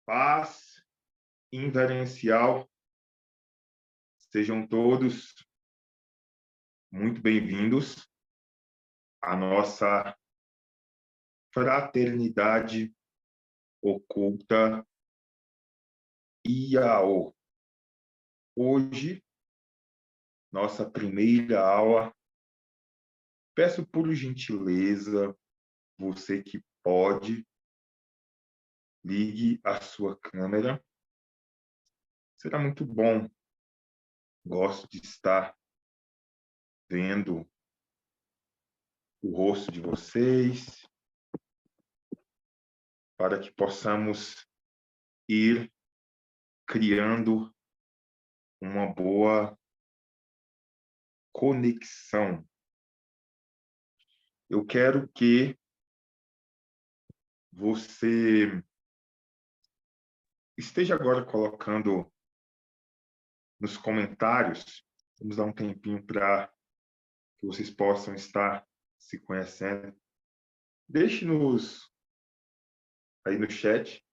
Paz inverencial, sejam todos muito bem-vindos à nossa fraternidade oculta IAO. Hoje, nossa primeira aula. Peço por gentileza, você que pode, ligue a sua câmera. Será muito bom. Gosto de estar vendo o rosto de vocês, para que possamos ir criando uma boa conexão. Eu quero que você esteja agora colocando nos comentários. Vamos dar um tempinho para que vocês possam estar se conhecendo. Deixe-nos aí no chat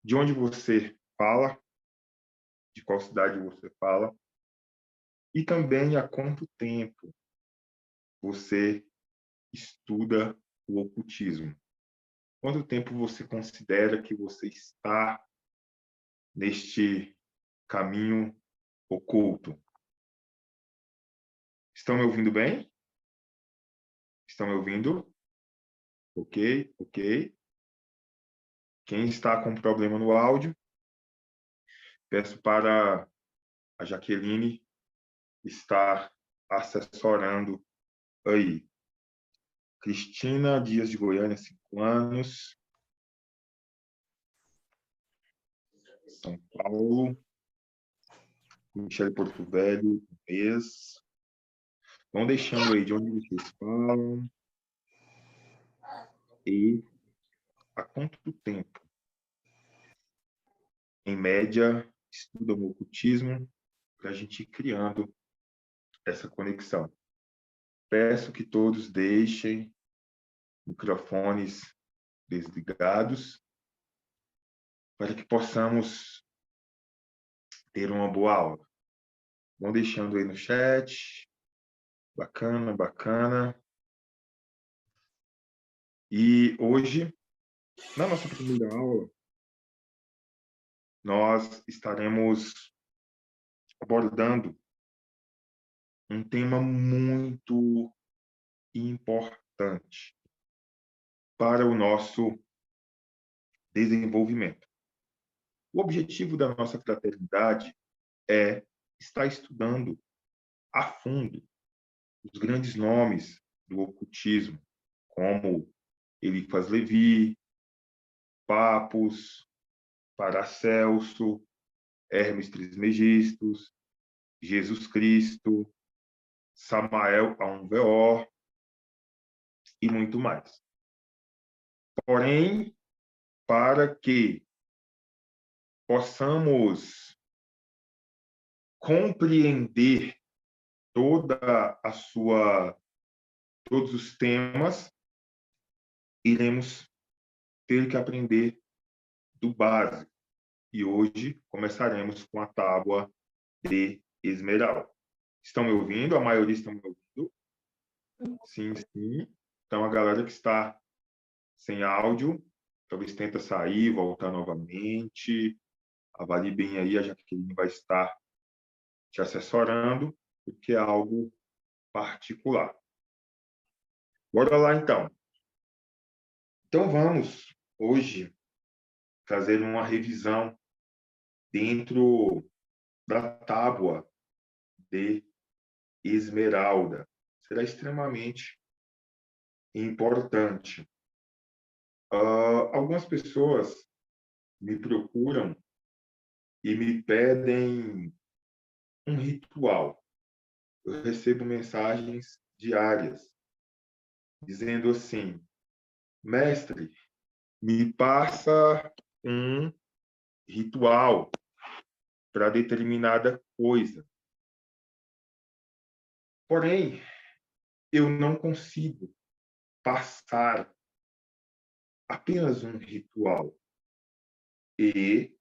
de onde você fala, de qual cidade você fala, e também há quanto tempo você estuda o ocultismo. Quanto tempo você considera que você está neste caminho oculto? Estão me ouvindo bem? Estão me ouvindo? Ok, ok. Quem está com problema no áudio, peço para a Jaqueline estar assessorando aí. Cristina Dias de Goiânia, 5 anos. São Paulo. Michele Porto Velho, 1 mês. Vão deixando aí de onde vocês falam. E há quanto tempo, em média, estudam o ocultismo para a gente ir criando essa conexão. Peço que todos deixem microfones desligados para que possamos ter uma boa aula. Vão deixando aí no chat. Bacana, bacana. E hoje, na nossa primeira aula, nós estaremos abordando um tema muito importante para o nosso desenvolvimento. O objetivo da nossa fraternidade é estar estudando a fundo os grandes nomes do ocultismo, como Eliphas Levi, Papos, Paracelso, Hermes Trismegistus, Jesus Cristo, Samael Aun-Weor e muito mais. Porém, para que possamos compreender todos os temas, iremos ter que aprender do básico. E hoje começaremos com a tábua de esmeralda. Estão me ouvindo? A maioria estão me ouvindo? Sim, sim. Então, a galera que está sem áudio, talvez tenta sair, voltar novamente. Avalie bem aí, a Jaqueline vai estar te assessorando, porque é algo particular. Bora lá, então. Então, vamos, hoje, fazer uma revisão dentro da tábua de esmeralda. Será extremamente importante. Algumas pessoas me procuram e me pedem um ritual. Eu recebo mensagens diárias dizendo assim: mestre, me passa um ritual para determinada coisa. Porém, eu não consigo passar apenas um ritual. E,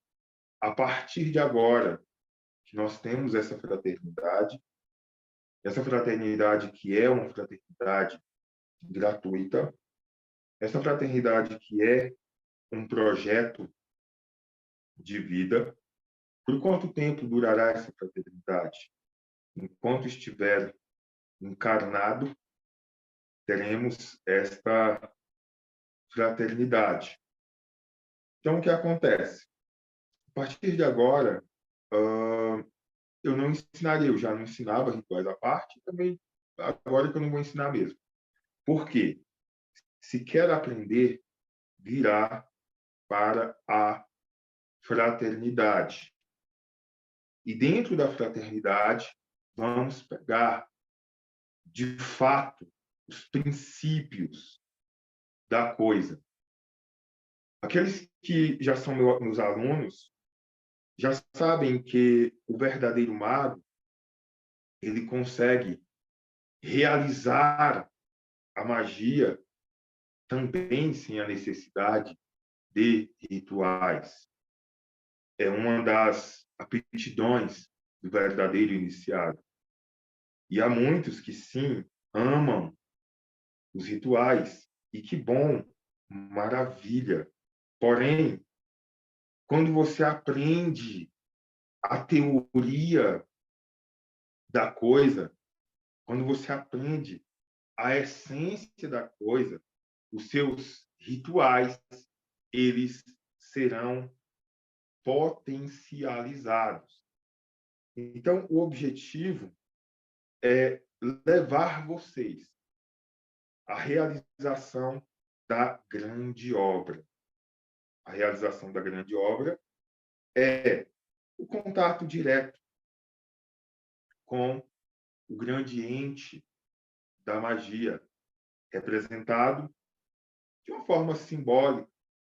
a partir de agora, que nós temos essa fraternidade que é uma fraternidade gratuita, essa fraternidade que é um projeto de vida. Por quanto tempo durará essa fraternidade? Enquanto estiver encarnado, teremos esta fraternidade. Então, o que acontece? A partir de agora, eu não ensinaria, eu já não ensinava rituais à parte, também agora que eu não vou ensinar mesmo. Por quê? Se quer aprender, virá para a fraternidade. E dentro da fraternidade, vamos pegar, de fato, os princípios da coisa. Aqueles que já são meus alunos já sabem que o verdadeiro mago ele consegue realizar a magia também sem a necessidade de rituais. É uma das aptidões do verdadeiro iniciado. E há muitos que, sim, amam os rituais. E que bom, maravilha. Porém, quando você aprende a teoria da coisa, quando você aprende a essência da coisa, os seus rituais, eles serão potencializados. Então, o objetivo é levar vocês à realização da grande obra. A realização da grande obra é o contato direto com o grande ente da magia, representado de uma forma simbólica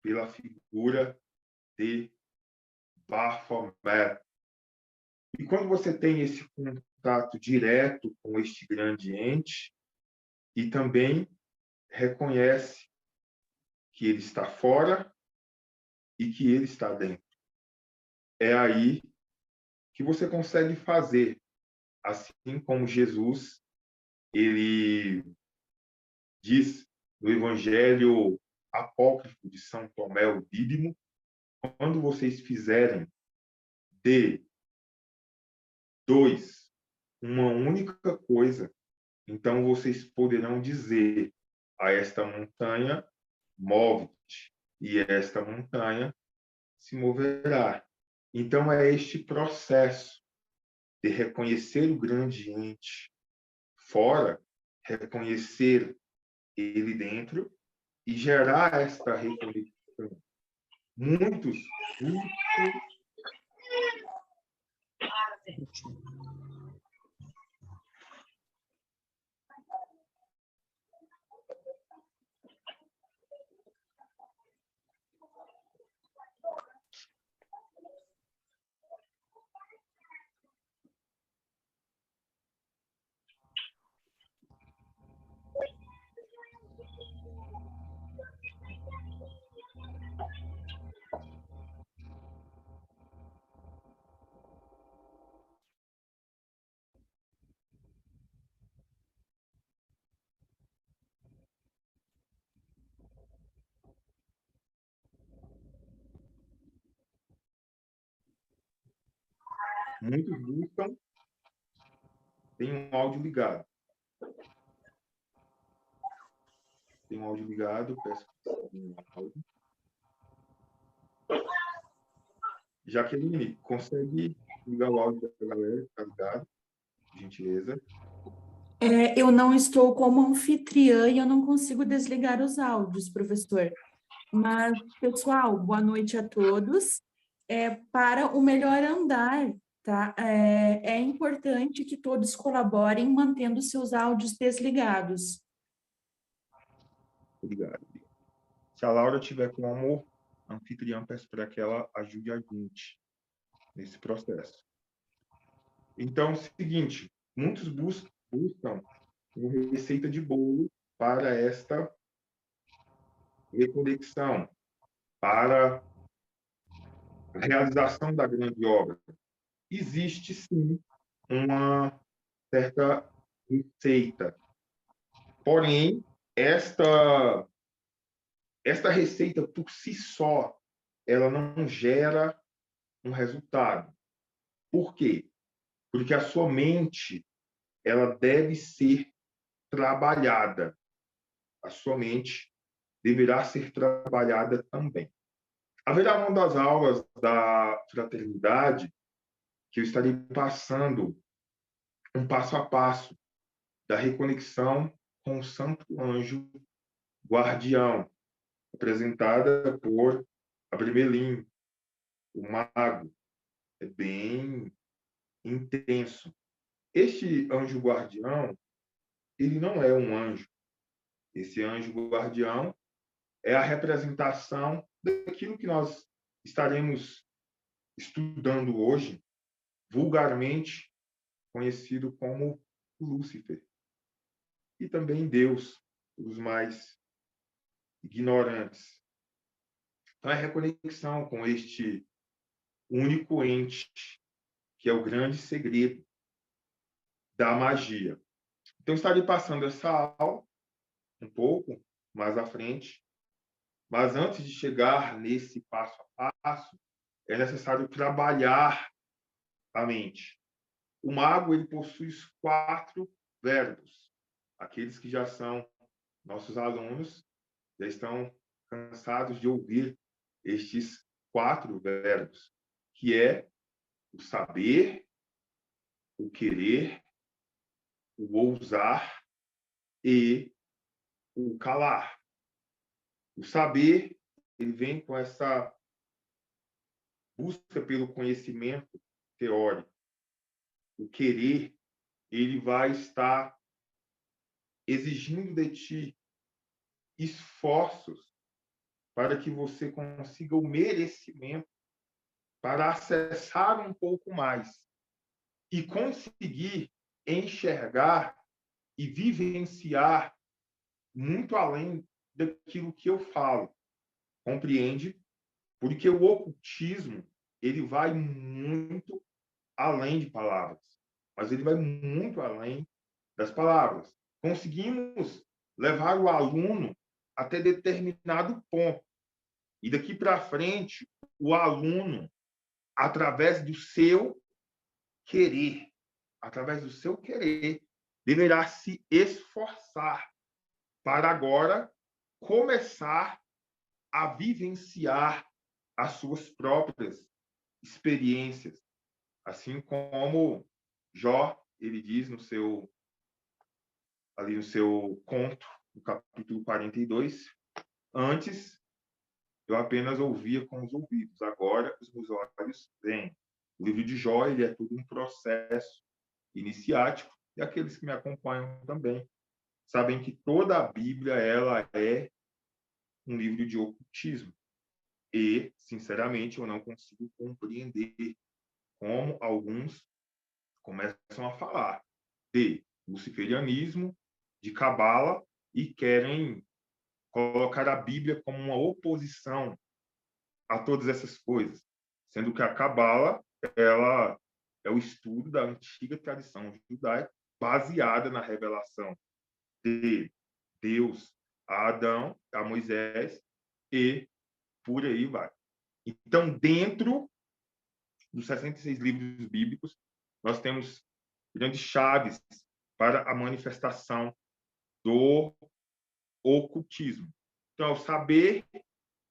pela figura de Baphomet. E quando você tem esse contato direto com este grande ente e também reconhece que ele está fora e que ele está dentro, é aí que você consegue fazer, assim como Jesus ele diz no Evangelho apócrifo de São Tomé o Dídimo, quando vocês fizerem de dois uma única coisa, então vocês poderão dizer a esta montanha, move-te, e esta montanha se moverá. Então é este processo de reconhecer o grande ente fora, reconhecer ele dentro e gerar esta reconexão. Muitos, muitos buscam, tem um áudio ligado. Tem um áudio ligado, peço que um áudio. Jaqueline, consegue ligar o áudio da galera que está ligado? Por gentileza. Eu não estou como anfitriã e eu não consigo desligar os áudios, professor. Mas, pessoal, boa noite a todos. Para o melhor andar, tá? É importante que todos colaborem mantendo seus áudios desligados. Obrigado. Se a Laura tiver como anfitriã, peço para que ela ajude a gente nesse processo. Então, é o seguinte, muitos buscam uma receita de bolo para esta reconexão, para realização da grande obra? Existe, sim, uma certa receita. Porém, esta receita, por si só, ela não gera um resultado. Por quê? Porque a sua mente, ela deve ser trabalhada. A sua mente deverá ser trabalhada também. Haverá uma das aulas da fraternidade que eu estarei passando um passo a passo da reconexão com o Santo Anjo Guardião, apresentada por Abramelin, o mago. É bem intenso. Este anjo guardião, ele não é um anjo. Esse anjo guardião é a representação daquilo que nós estaremos estudando hoje, vulgarmente conhecido como Lúcifer. E também Deus, os mais ignorantes. Então, é a reconexão com este único ente, que é o grande segredo da magia. Então, estarei passando essa aula um pouco mais à frente, mas antes de chegar nesse passo a passo, é necessário trabalhar a mente. O mago, ele possui os 4 verbos. Aqueles que já são nossos alunos já estão cansados de ouvir estes 4 verbos, que é o saber, o querer, o ousar e o calar. O saber, ele vem com essa busca pelo conhecimento teórico. O querer, ele vai estar exigindo de ti esforços para que você consiga o merecimento para acessar um pouco mais e conseguir enxergar e vivenciar muito além daquilo que eu falo. Compreende? Porque o ocultismo, ele vai muito além de palavras, mas ele vai muito além das palavras. Conseguimos levar o aluno até determinado ponto. E daqui para frente, o aluno, através do seu querer, deverá se esforçar para agora começar a vivenciar as suas próprias experiências, assim como Jó, ele diz ali no seu conto, no capítulo 42, antes eu apenas ouvia com os ouvidos, agora os meus olhos veem. O livro de Jó, ele é todo um processo iniciático, e aqueles que me acompanham também sabem que toda a Bíblia ela é um livro de ocultismo. E, sinceramente, eu não consigo compreender como alguns começam a falar de luciferianismo, de cabala, e querem colocar a Bíblia como uma oposição a todas essas coisas, sendo que a cabala ela é o estudo da antiga tradição judaica baseada na revelação de Deus a Adão, a Moisés e por aí vai. Então, dentro dos 66 livros bíblicos, nós temos grandes chaves para a manifestação do ocultismo. Então, é o saber,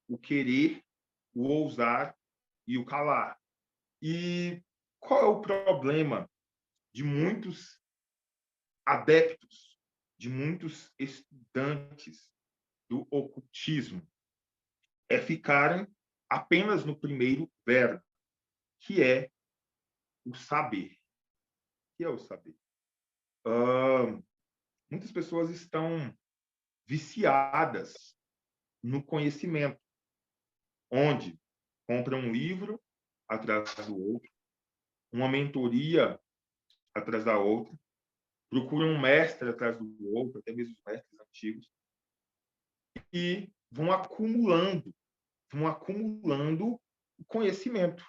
o querer, o ousar e o calar. E qual é o problema de muitos adeptos, de muitos estudantes do ocultismo? É ficarem apenas no primeiro verbo, que é o saber. O que é o saber? Muitas pessoas estão viciadas no conhecimento, onde compram um livro atrás do outro, uma mentoria atrás da outra, procuram um mestre atrás do outro, até mesmo os mestres antigos, e vão acumulando conhecimento,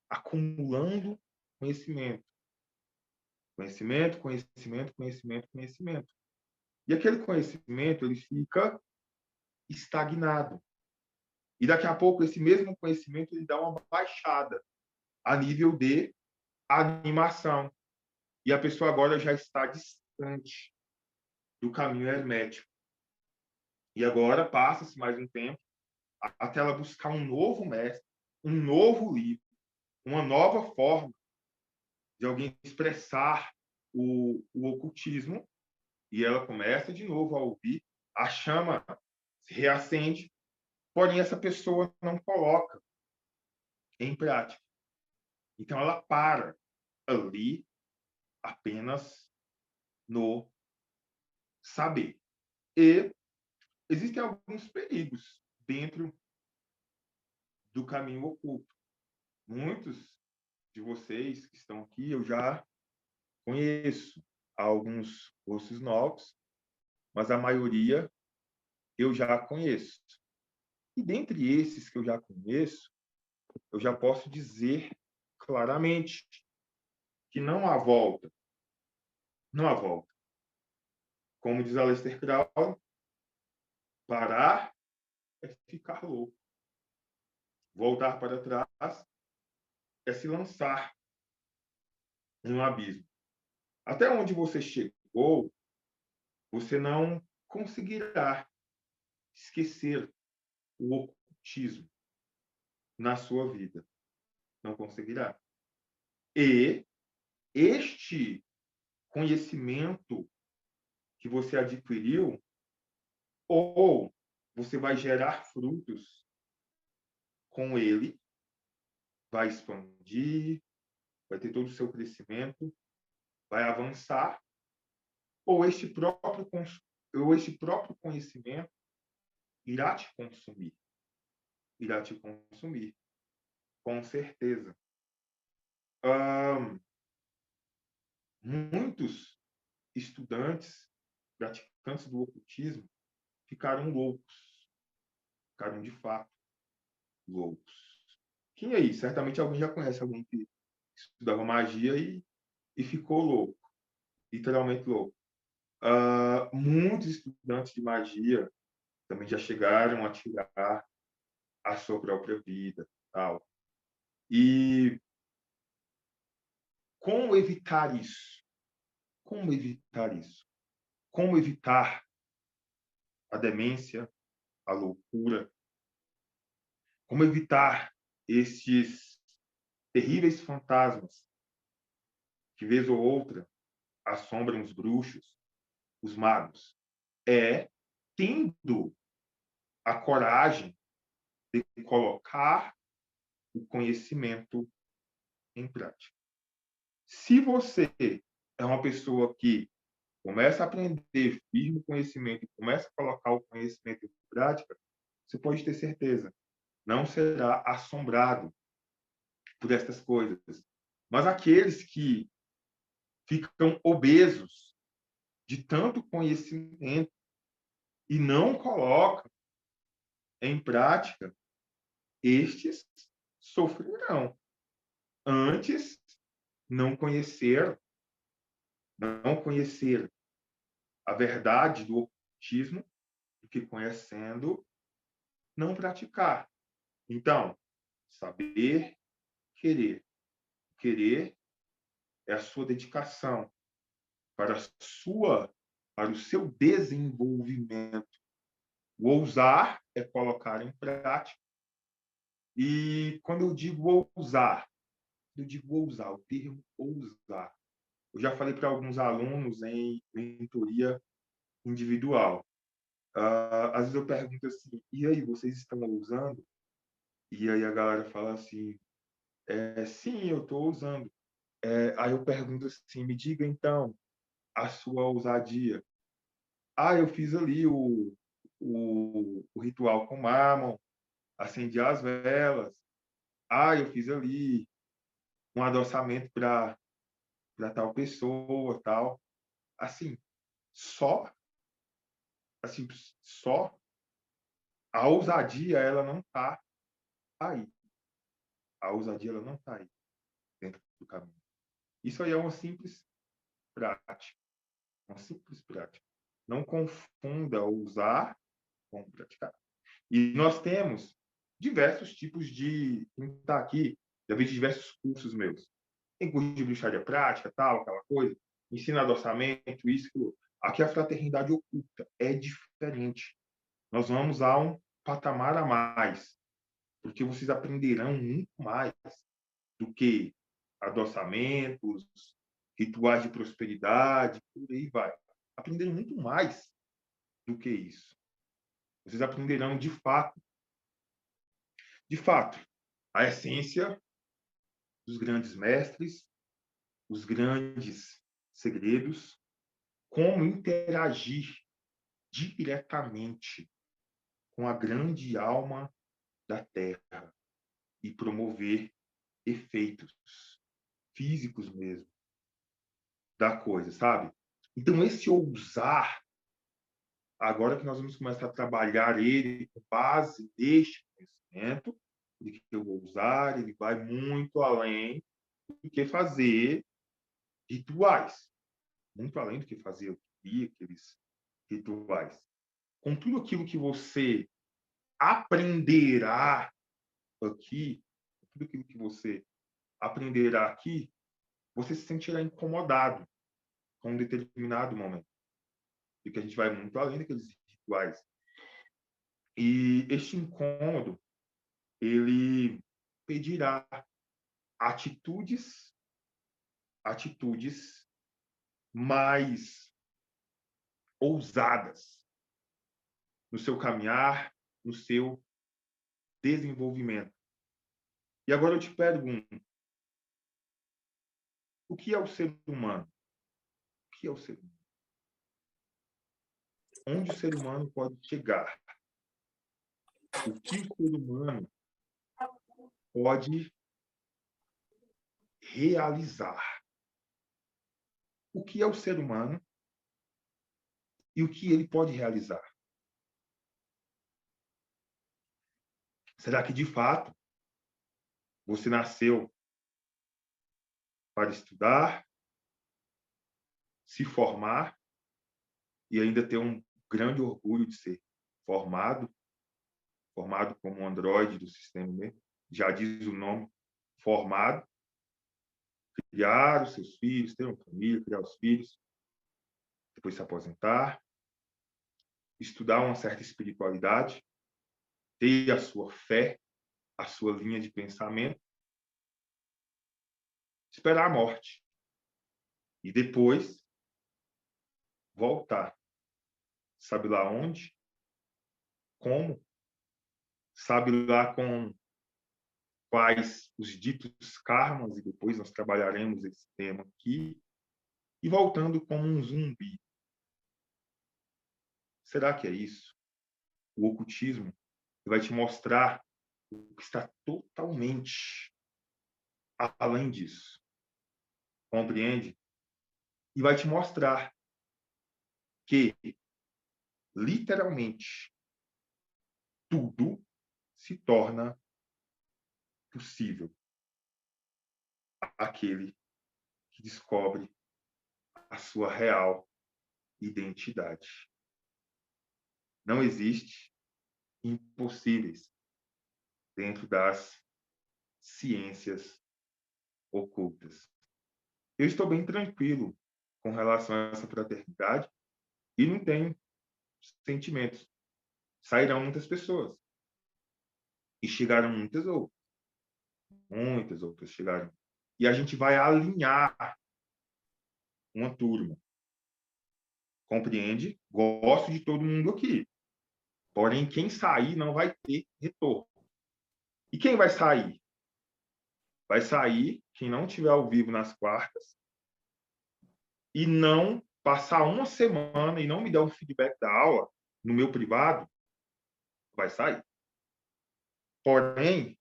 acumulando conhecimento. Conhecimento, conhecimento, conhecimento, conhecimento. E aquele conhecimento, ele fica estagnado. E daqui a pouco, esse mesmo conhecimento, ele dá uma baixada a nível de animação. E a pessoa agora já está distante do caminho hermético. E agora passa-se mais um tempo até ela buscar um novo mestre, um novo livro, uma nova forma de alguém expressar o ocultismo, e ela começa de novo a ouvir, a chama se reacende, porém essa pessoa não coloca em prática. Então ela para ali apenas no saber. E existem alguns perigos dentro do caminho oculto. Muitos de vocês que estão aqui, eu já conheço alguns rostos novos, mas a maioria eu já conheço. E dentre esses que eu já conheço, eu já posso dizer claramente que não há volta. Não há volta. Como diz Aleister Crowley, parar é ficar louco. Voltar para trás é se lançar em um abismo. Até onde você chegou, você não conseguirá esquecer o ocultismo na sua vida. Não conseguirá. E este conhecimento que você adquiriu, ou você vai gerar frutos com ele, vai expandir, vai ter todo o seu crescimento, vai avançar, ou este próprio conhecimento irá te consumir. Irá te consumir, com certeza. Muitos estudantes, praticantes do ocultismo, ficaram loucos. Ficaram, de fato, loucos. Quem é isso? Certamente alguém já conhece alguém que estudava magia e ficou louco. Literalmente louco. Muitos estudantes de magia também já chegaram a tirar a sua própria vida. Tal. E como evitar isso? Como evitar isso? Como evitar a demência, a loucura? Como evitar estes terríveis fantasmas que, vez ou outra, assombram os bruxos, os magos? É tendo a coragem de colocar o conhecimento em prática. Se você é uma pessoa que começa a aprender, firme o conhecimento e começa a colocar o conhecimento em prática, você pode ter certeza, não será assombrado por estas coisas. Mas aqueles que ficam obesos de tanto conhecimento e não colocam em prática, estes sofrerão. Antes, não conhecer a verdade do ocultismo do que conhecendo, não praticar. Então, saber, querer. Querer é a sua dedicação para o seu desenvolvimento. O ousar é colocar em prática. E quando eu digo ousar, o termo ousar. Eu já falei para alguns alunos em mentoria individual. Às vezes eu pergunto assim, e aí, vocês estão ousando? E aí a galera fala assim, sim, eu estou ousando. Aí eu pergunto assim, me diga então a sua ousadia. Eu fiz ali o ritual com mármore, acendi as velas. Eu fiz ali um adoçamento para tal pessoa, tal. Assim, só, assim, só a ousadia, ela não está aí. A ousadia ela não está aí dentro do caminho. Isso aí é uma simples prática. Uma simples prática. Não confunda ousar com praticar. E nós temos diversos tipos de... Quem está aqui, já vi diversos cursos meus. Tem curso de bruxaria prática, tal, aquela coisa. Ensino adoçamento, isso, aquilo. Aqui a fraternidade oculta é diferente. Nós vamos a um patamar a mais, porque vocês aprenderão muito mais do que adoçamentos, rituais de prosperidade, por aí vai. Aprenderão muito mais do que isso. Vocês aprenderão de fato, a essência dos grandes mestres, os grandes segredos, como interagir diretamente com a grande alma da Terra e promover efeitos físicos mesmo da coisa, sabe? Então, esse ousar, agora que nós vamos começar a trabalhar ele com base neste conhecimento, de que eu vou usar, ele vai muito além do que fazer rituais, muito além do que fazer aqueles rituais. Com tudo aquilo que você aprenderá aqui, tudo aquilo que você aprenderá aqui, você se sentirá incomodado com um determinado momento. Porque a gente vai muito além daqueles rituais. E este incômodo, ele pedirá atitudes mais ousadas no seu caminhar, no seu desenvolvimento. E agora eu te pergunto, o que é o ser humano? O que é o ser humano? Onde o ser humano pode chegar? O que o ser humano pode realizar? O que é o ser humano e o que ele pode realizar? Será que, de fato, você nasceu para estudar, se formar e ainda ter um grande orgulho de ser formado como um androide do sistema mesmo, já diz o nome, formado, criar os seus filhos, ter uma família, criar os filhos, depois se aposentar, estudar uma certa espiritualidade, ter a sua fé, a sua linha de pensamento, esperar a morte e depois voltar. Sabe lá onde? Como? Sabe lá com quais os ditos karmas, e depois nós trabalharemos esse tema aqui, e voltando como um zumbi. Será que é isso? O ocultismo vai te mostrar o que está totalmente além disso. Compreende? E vai te mostrar que, literalmente, tudo se torna possível àquele que descobre a sua real identidade. Não existe impossíveis dentro das ciências ocultas. Eu estou bem tranquilo com relação a essa fraternidade e não tenho sentimentos. Sairão muitas pessoas e chegaram muitas outras chegaram. E a gente vai alinhar uma turma. Compreende? Gosto de todo mundo aqui. Porém, quem sair não vai ter retorno. E quem vai sair? Vai sair quem não estiver ao vivo nas quartas e não passar uma semana e não me dar um feedback da aula no meu privado, vai sair. Porém,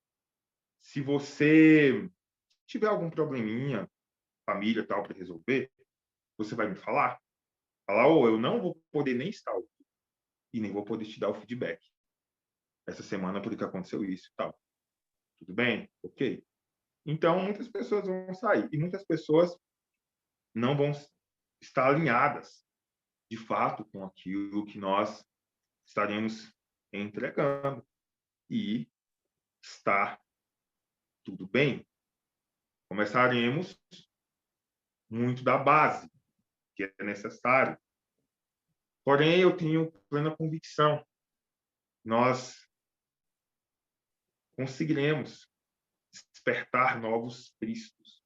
se você tiver algum probleminha, família tal, para resolver, você vai me falar. Falar, ou eu não vou poder nem estar ao vivo e nem vou poder te dar o feedback essa semana porque aconteceu isso e tal. Tudo bem? Ok. Então, muitas pessoas vão sair. E muitas pessoas não vão estar alinhadas, de fato, com aquilo que nós estaremos entregando. E está tudo bem. Começaremos muito da base, que é necessário. Porém, eu tenho plena convicção, nós conseguiremos despertar novos Cristos,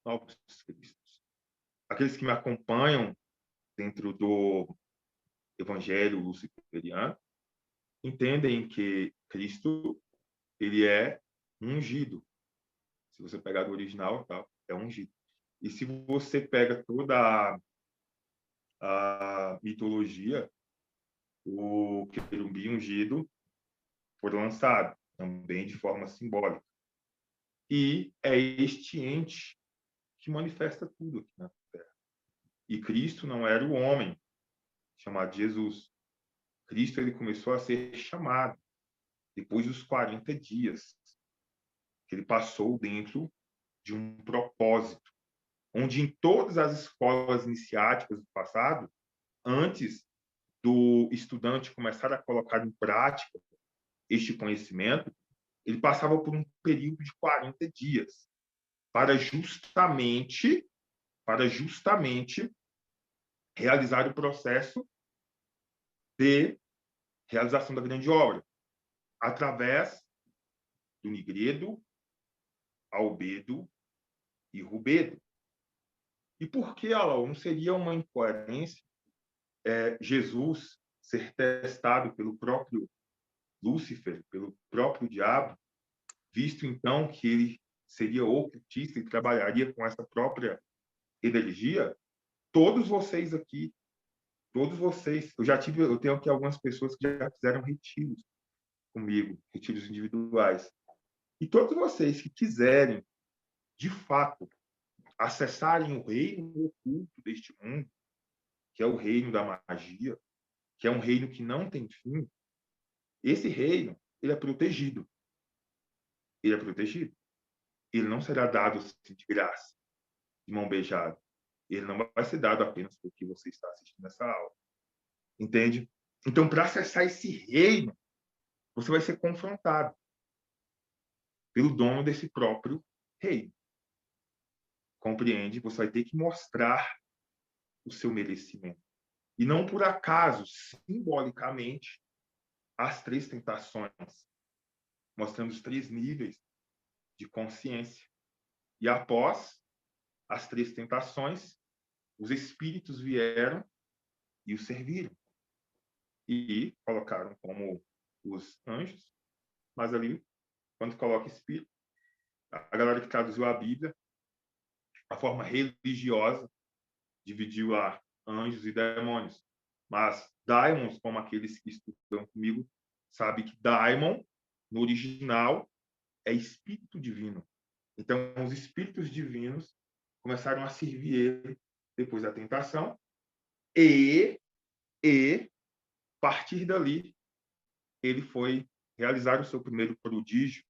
novos Cristos. Aqueles que me acompanham dentro do Evangelho luciferiano entendem que Cristo ele é ungido. Se você pegar do original, tá? É ungido. E se você pega toda a mitologia, o querubim ungido foi lançado também de forma simbólica. E é este ente que manifesta tudo aqui na Terra. E Cristo não era o homem chamado Jesus. Cristo ele começou a ser chamado depois dos 40 dias que ele passou dentro de um propósito, onde em todas as escolas iniciáticas do passado, antes do estudante começar a colocar em prática este conhecimento, ele passava por um período de 40 dias para justamente realizar o processo de realização da grande obra, através do nigredo, albedo e rubedo. E por que, Alain, não seria uma incoerência Jesus ser testado pelo próprio Lúcifer, pelo próprio diabo, visto então que ele seria ocultista e trabalharia com essa própria energia? Todos vocês aqui, todos vocês, eu tenho aqui algumas pessoas que já fizeram retiros comigo, retiros individuais. E todos vocês que quiserem, de fato, acessarem o reino oculto deste mundo, que é o reino da magia, que é um reino que não tem fim, esse reino, ele é protegido. Ele é protegido. Ele não será dado assim, de graça, de mão beijada. Ele não vai ser dado apenas porque você está assistindo essa aula. Entende? Então, para acessar esse reino, você vai ser confrontado pelo dono desse próprio reino. Compreende? Você vai ter que mostrar o seu merecimento. E não por acaso, simbolicamente, as 3 tentações, mostrando os 3 níveis de consciência. E após as 3 tentações, os espíritos vieram e o serviram. E colocaram como os anjos, mas ali, quando coloca espírito, a galera que traduziu a Bíblia, a forma religiosa, dividiu lá anjos e demônios. Mas daimons, como aqueles que estudam comigo, sabe que daimon, no original, é espírito divino. Então, os espíritos divinos começaram a servir ele depois da tentação e a partir dali, ele foi realizar o seu primeiro prodígio,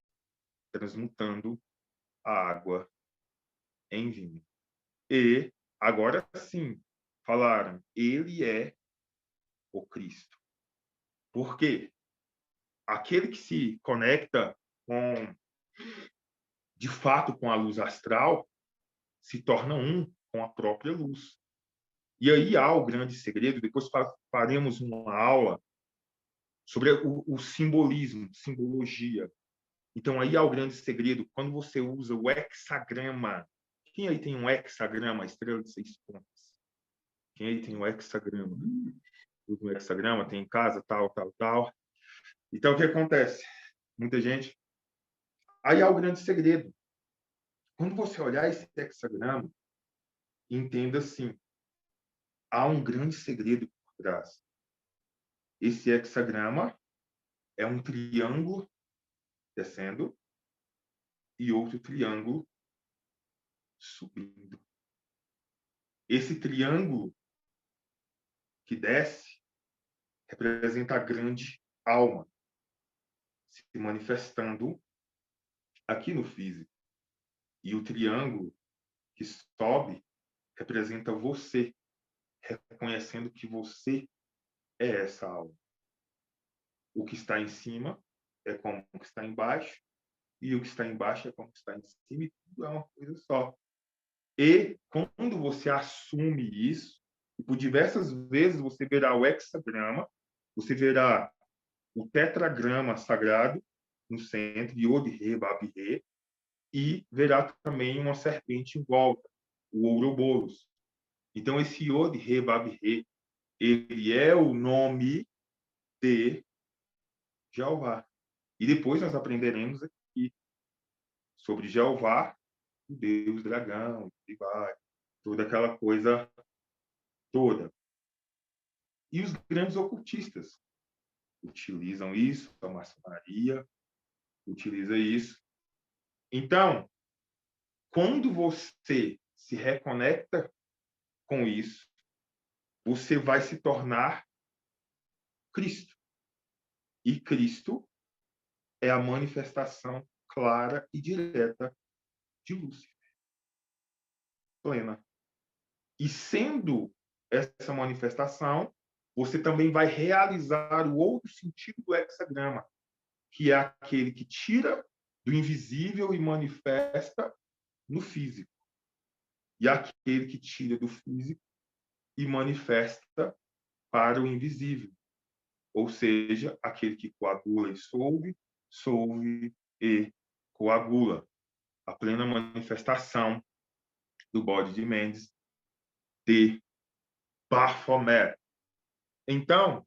transmutando a água em vinho. E, agora sim, falaram, ele é o Cristo. Por quê? Aquele que se conecta com, de fato, com a luz astral, se torna um com a própria luz. E aí há o grande segredo, depois faremos uma aula sobre o simbolismo, simbologia. Então, aí há o grande segredo, quando você usa o hexagrama. Quem aí tem um hexagrama, estrela de 6 pontas? Quem aí tem um hexagrama? Usa um hexagrama, tem em casa, tal, tal, tal. Então, o que acontece? Muita gente... Aí há o grande segredo. Quando você olhar esse hexagrama, entenda assim, há um grande segredo por trás. Esse hexagrama é um triângulo descendo e outro triângulo subindo. Esse triângulo que desce representa a grande alma se manifestando aqui no físico. E o triângulo que sobe representa você, reconhecendo que você é essa alma. O que está em cima é como o que está embaixo, e o que está embaixo é como o que está em cima, e tudo é uma coisa só. E quando você assume isso, e por diversas vezes você verá o hexagrama, você verá o tetragrama sagrado no centro, Yod, Re, Bab, Re, e verá também uma serpente em volta, o Ouroboros. Então, esse Yod, Re, Bab, Re, ele é o nome de Jeová. E depois nós aprenderemos aqui sobre Jeová, o Deus dragão, e vai, toda aquela coisa toda. E os grandes ocultistas utilizam isso, a maçonaria utiliza isso. Então, quando você se reconecta com isso, você vai se tornar Cristo. E Cristo é a manifestação clara e direta de Lúcifer, plena. E sendo essa manifestação, você também vai realizar o outro sentido do hexagrama, que é aquele que tira do invisível e manifesta no físico. E aquele que tira do físico e manifesta para o invisível. Ou seja, aquele que coagula e solve, solve e coagula. A plena manifestação do bode de Mendes de Baphomet. Então,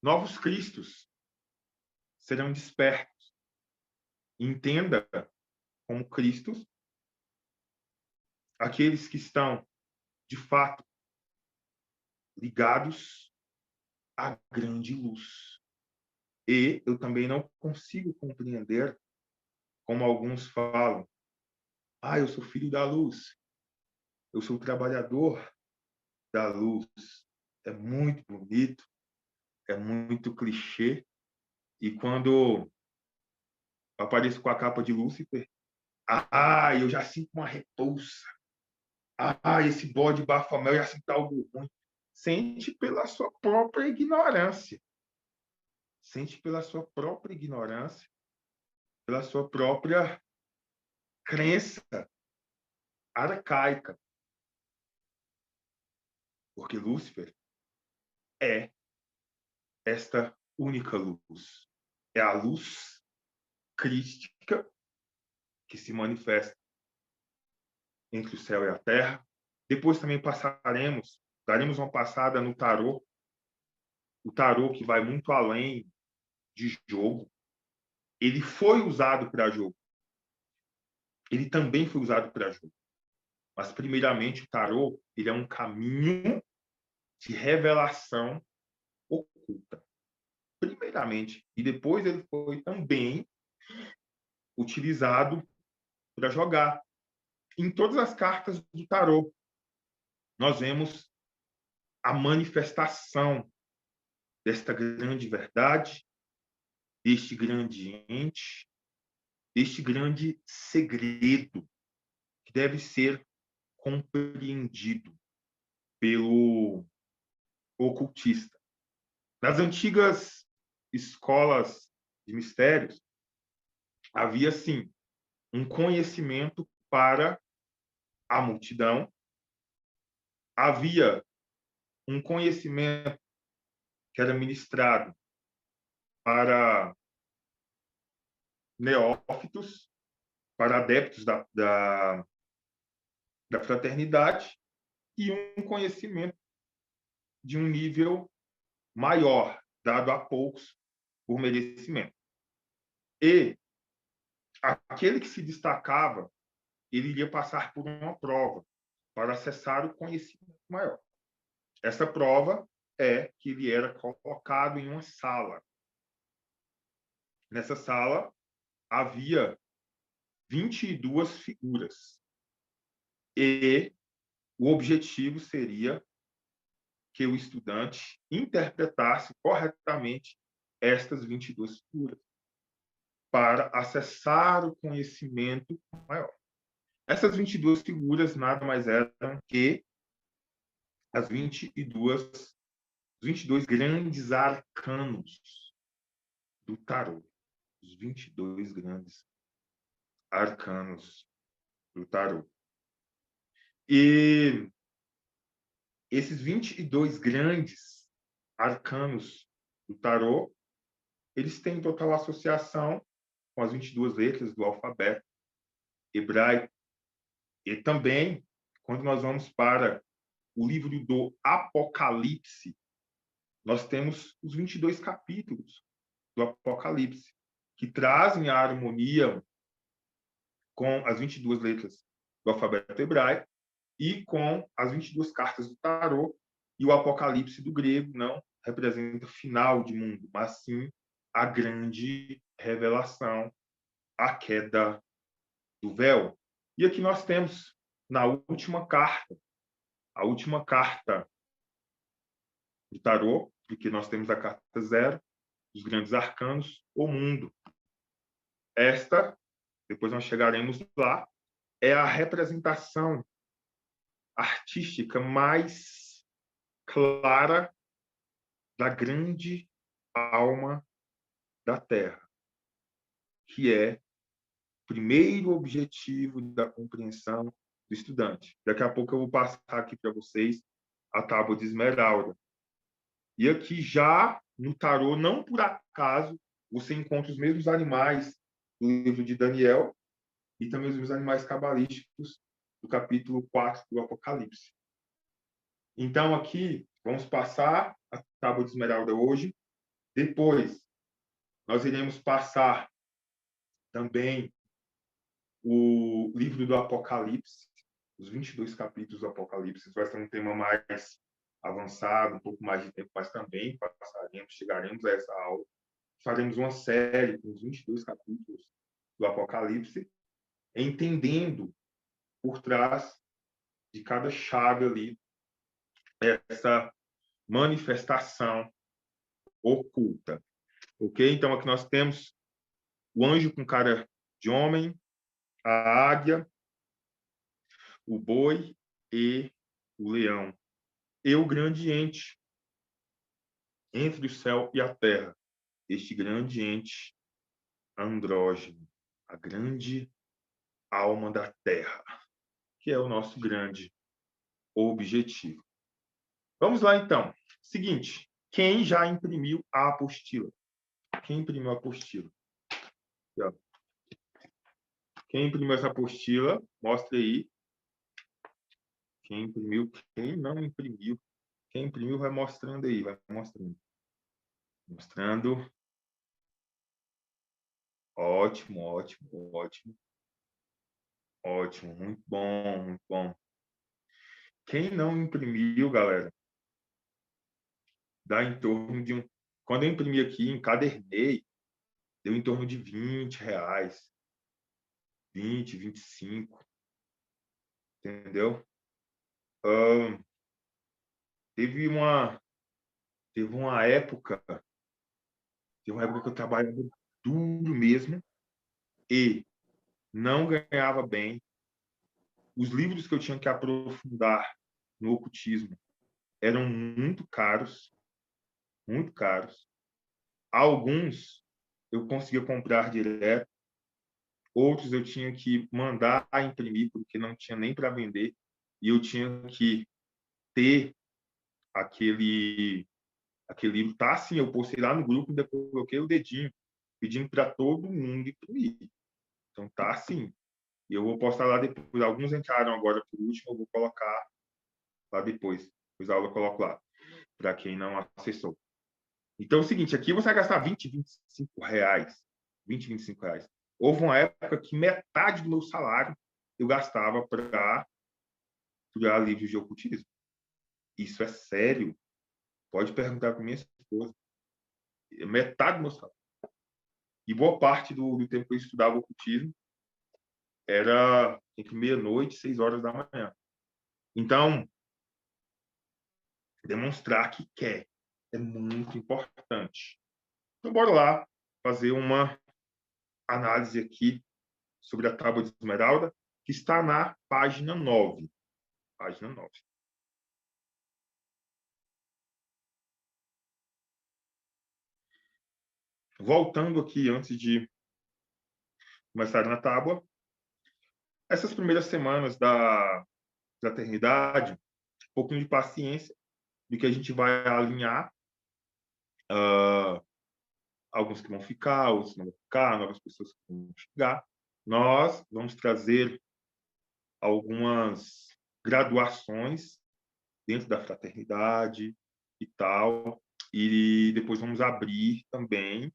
novos cristos serão despertos. Entenda como cristos aqueles que estão, de fato, ligados à grande luz. E eu também não consigo compreender como alguns falam: ah, eu sou filho da luz, eu sou trabalhador da luz. É muito bonito, é muito clichê. E quando apareço com a capa de Lúcifer, eu já sinto uma repulsa. Esse bode Bafomé, eu já sinto algo ruim. Sente pela sua própria ignorância. Sente pela sua própria ignorância, pela sua própria crença arcaica. Porque Lúcifer é esta única luz. É a luz crística que se manifesta entre o céu e a terra. Depois também daremos uma passada no tarô. O tarô que vai muito além de jogo. Ele foi usado para jogo. Ele também foi usado para jogo. Mas, primeiramente, o tarô ele é um caminho de revelação oculta. Primeiramente. E depois ele foi também utilizado para jogar. Em todas as cartas do tarô, nós vemos a manifestação desta grande verdade, deste grande ente, deste grande segredo que deve ser compreendido pelo ocultista. Nas antigas escolas de mistérios, havia, sim, um conhecimento para a multidão, havia um conhecimento que era ministrado para neófitos, para adeptos da fraternidade, e um conhecimento de um nível maior, dado a poucos por merecimento. E aquele que se destacava, ele iria passar por uma prova para acessar o conhecimento maior. Essa prova é que ele era colocado em uma sala. Nessa sala havia 22 figuras. E o objetivo seria que o estudante interpretasse corretamente estas 22 figuras. para acessar o conhecimento maior. Essas 22 figuras nada mais eram que as 22 grandes arcanos do tarô. Os 22 grandes arcanos do tarô. E esses 22 grandes arcanos do tarô, eles têm total associação com as 22 letras do alfabeto hebraico. E também, quando nós vamos para o livro do Apocalipse, nós temos os 22 capítulos do Apocalipse, que trazem a harmonia com as 22 letras do alfabeto hebraico e com as 22 cartas do tarô. E o Apocalipse do grego não representa final de mundo, mas sim a grande revelação, a queda do véu. E aqui nós temos, na última carta, a última carta do tarô, porque nós temos a carta 0, os grandes arcanos, o mundo. Esta, depois nós chegaremos lá, é a representação artística mais clara da grande alma da Terra, que é o primeiro objetivo da compreensão do estudante. Daqui a pouco eu vou passar aqui para vocês a tábua de esmeralda. E aqui já no tarô, não por acaso, você encontra os mesmos animais do livro de Daniel e também os mesmos animais cabalísticos do capítulo 4 do Apocalipse. Então, aqui, vamos passar a tábua de esmeralda hoje. Depois, nós iremos passar também o livro do Apocalipse, os 22 capítulos do Apocalipse. Vai ser um tema mais avançado, um pouco mais de tempo, mas também chegaremos a essa aula. Faremos uma série com os 22 capítulos do Apocalipse, entendendo por trás de cada chave ali essa manifestação oculta. Ok? Então, aqui nós temos o anjo com cara de homem, a águia, o boi e o leão. E o grande ente entre o céu e a terra. Este grande ente andrógeno, a grande alma da terra, que é o nosso grande objetivo. Vamos lá, então. Seguinte, quem já imprimiu a apostila? Quem imprimiu a apostila? Quem imprimiu essa apostila, mostre aí. Quem imprimiu, quem não imprimiu. Quem imprimiu vai mostrando aí, vai mostrando. Mostrando. Ótimo, ótimo, ótimo. Ótimo, muito bom, muito bom. Quem não imprimiu, galera, dá em torno de um... Quando eu imprimi aqui, encadernei, deu em torno de R$20. 20, 25. Entendeu? Teve uma época que eu trabalhava duro mesmo e não ganhava bem. Os livros que eu tinha que aprofundar no ocultismo eram muito caros, muito caros. Alguns eu conseguia comprar direto, outros eu tinha que mandar a imprimir porque não tinha nem para vender e eu tinha que ter aquele livro. Tá assim, eu postei lá no grupo e depois coloquei o dedinho pedindo para todo mundo imprimir. Então tá assim. E eu vou postar lá depois. Alguns entraram agora por último, eu vou colocar lá depois. Depois a aula eu coloco lá, para quem não acessou. Então é o seguinte, aqui você vai gastar 20, 25 reais. 20, 25 reais. Houve uma época que metade do meu salário eu gastava para estudar livros de ocultismo. Isso é sério. Pode perguntar para minha esposa. Metade do meu salário. E boa parte do tempo que eu estudava ocultismo era entre meia-noite e 6 horas da manhã. Então, demonstrar que quer é muito importante. Então, bora lá fazer uma análise aqui sobre a Tábua de Esmeralda, que está na página 9. Página 9. Voltando aqui, antes de começar na tábua, essas primeiras semanas da fraternidade, um pouquinho de paciência, do que a gente vai alinhar, alguns que vão ficar, outros que não vão ficar, novas pessoas que vão chegar. Nós vamos trazer algumas graduações dentro da fraternidade e tal, e depois vamos abrir também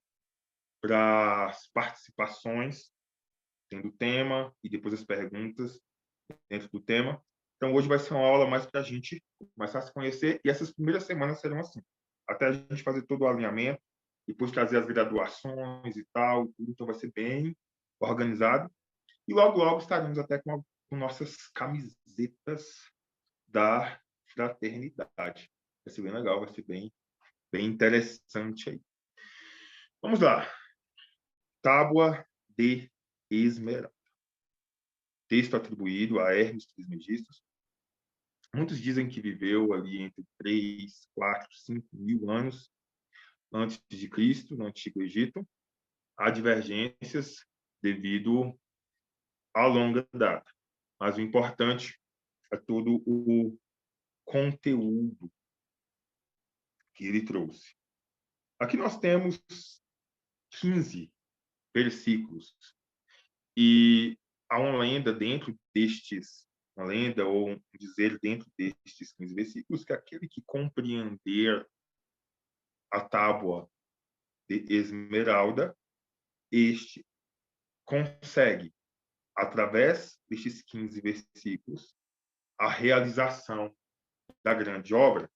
para as participações dentro do tema e depois as perguntas dentro do tema. Então, hoje vai ser uma aula mais para a gente começar a se conhecer, e essas primeiras semanas serão assim, até a gente fazer todo o alinhamento, depois trazer as graduações e tal, então vai ser bem organizado. E logo, logo estaremos até com nossas camisetas da fraternidade. Vai ser bem legal, vai ser bem interessante aí. Vamos lá. Tábua de Esmeralda. Texto atribuído a Hermes Trismegistus. Muitos dizem que viveu ali entre 3, 4, 5 mil anos antes de Cristo, no Antigo Egito. Há divergências devido à longa data. Mas o importante é todo o conteúdo que ele trouxe. Aqui nós temos 15 versículos. E há uma lenda dentro destes, uma lenda ou um dizer dentro destes 15 versículos, que aquele que compreender a tábua de Esmeralda, este consegue, através destes 15 versículos, a realização da grande obra,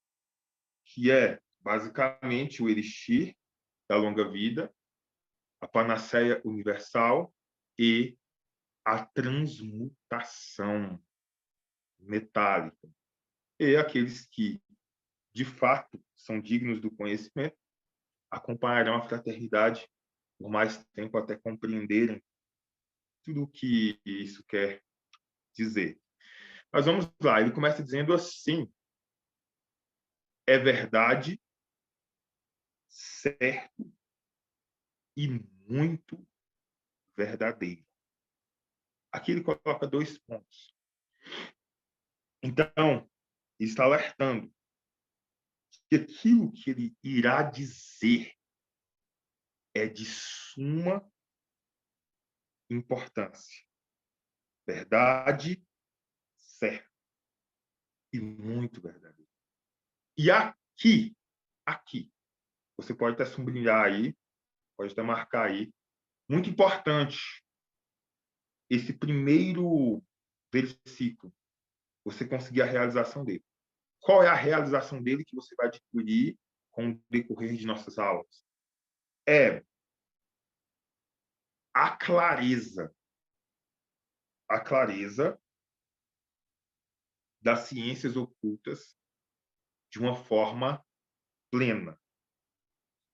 que é basicamente o elixir da longa vida, a panaceia universal e a transmutação metálica. E aqueles que, de fato, são dignos do conhecimento, acompanharão a fraternidade por mais tempo até compreenderem tudo o que isso quer dizer. Mas vamos lá, ele começa dizendo assim: é verdade, certo e muito verdadeiro. Aqui ele coloca 2 pontos. Então, ele está alertando que aquilo que ele irá dizer é de suma importância. Verdade, certo e muito verdadeiro. E aqui, você pode até sublinhar aí, pode até marcar aí, muito importante, esse primeiro versículo, você conseguir a realização dele. Qual é a realização dele que você vai adquirir com o decorrer de nossas aulas? É a clareza das ciências ocultas de uma forma plena.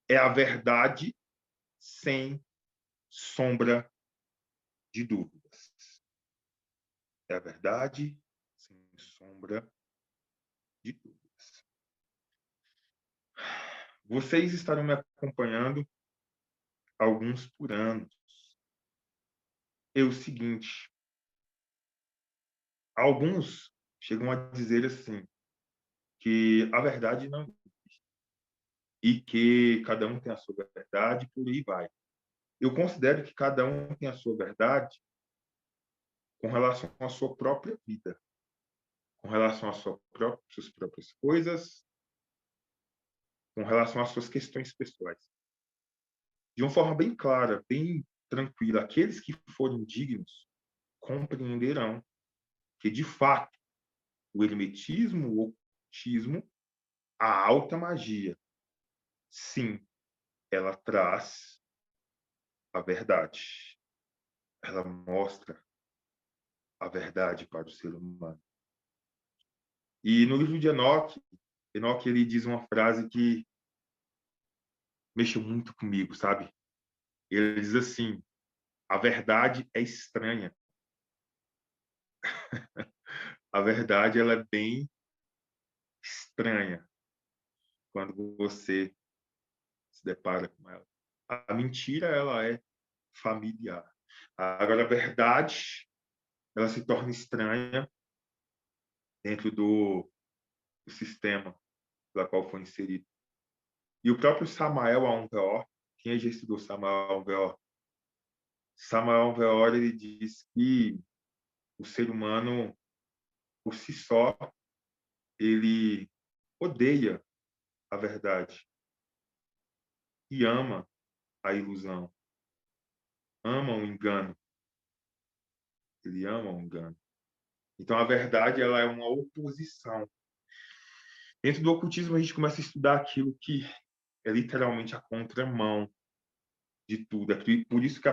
É a verdade sem sombra de dúvidas. É a verdade sem sombra de dúvidas. Vocês estarão me acompanhando alguns por anos. É o seguinte, alguns chegam a dizer assim, que a verdade não existe e que cada um tem a sua verdade, por aí vai. Eu considero que cada um tem a sua verdade com relação à sua própria vida, com relação às suas próprias coisas, com relação às suas questões pessoais. De uma forma bem clara, bem tranquila, aqueles que forem dignos compreenderão que, de fato, o hermetismo, o ocultismo, a alta magia, sim, ela traz a verdade. Ela mostra a verdade para o ser humano. E no livro de Enoque ele diz uma frase que mexeu muito comigo, sabe? Ele diz assim: A verdade é estranha. A verdade, ela é bem estranha quando você se depara com ela. A mentira, ela é familiar. Agora, a verdade, ela se torna estranha dentro do sistema pela qual foi inserido. E o próprio Samael Aun-Weor, quem já estudou Samael Aun-Weor? Samael Aun-Weor, ele diz que o ser humano, por si só, ele odeia a verdade e ama a ilusão, ama o engano. Ele ama o engano. Então, a verdade, ela é uma oposição. Dentro do ocultismo, a gente começa a estudar aquilo que é literalmente a contramão de tudo. É por isso que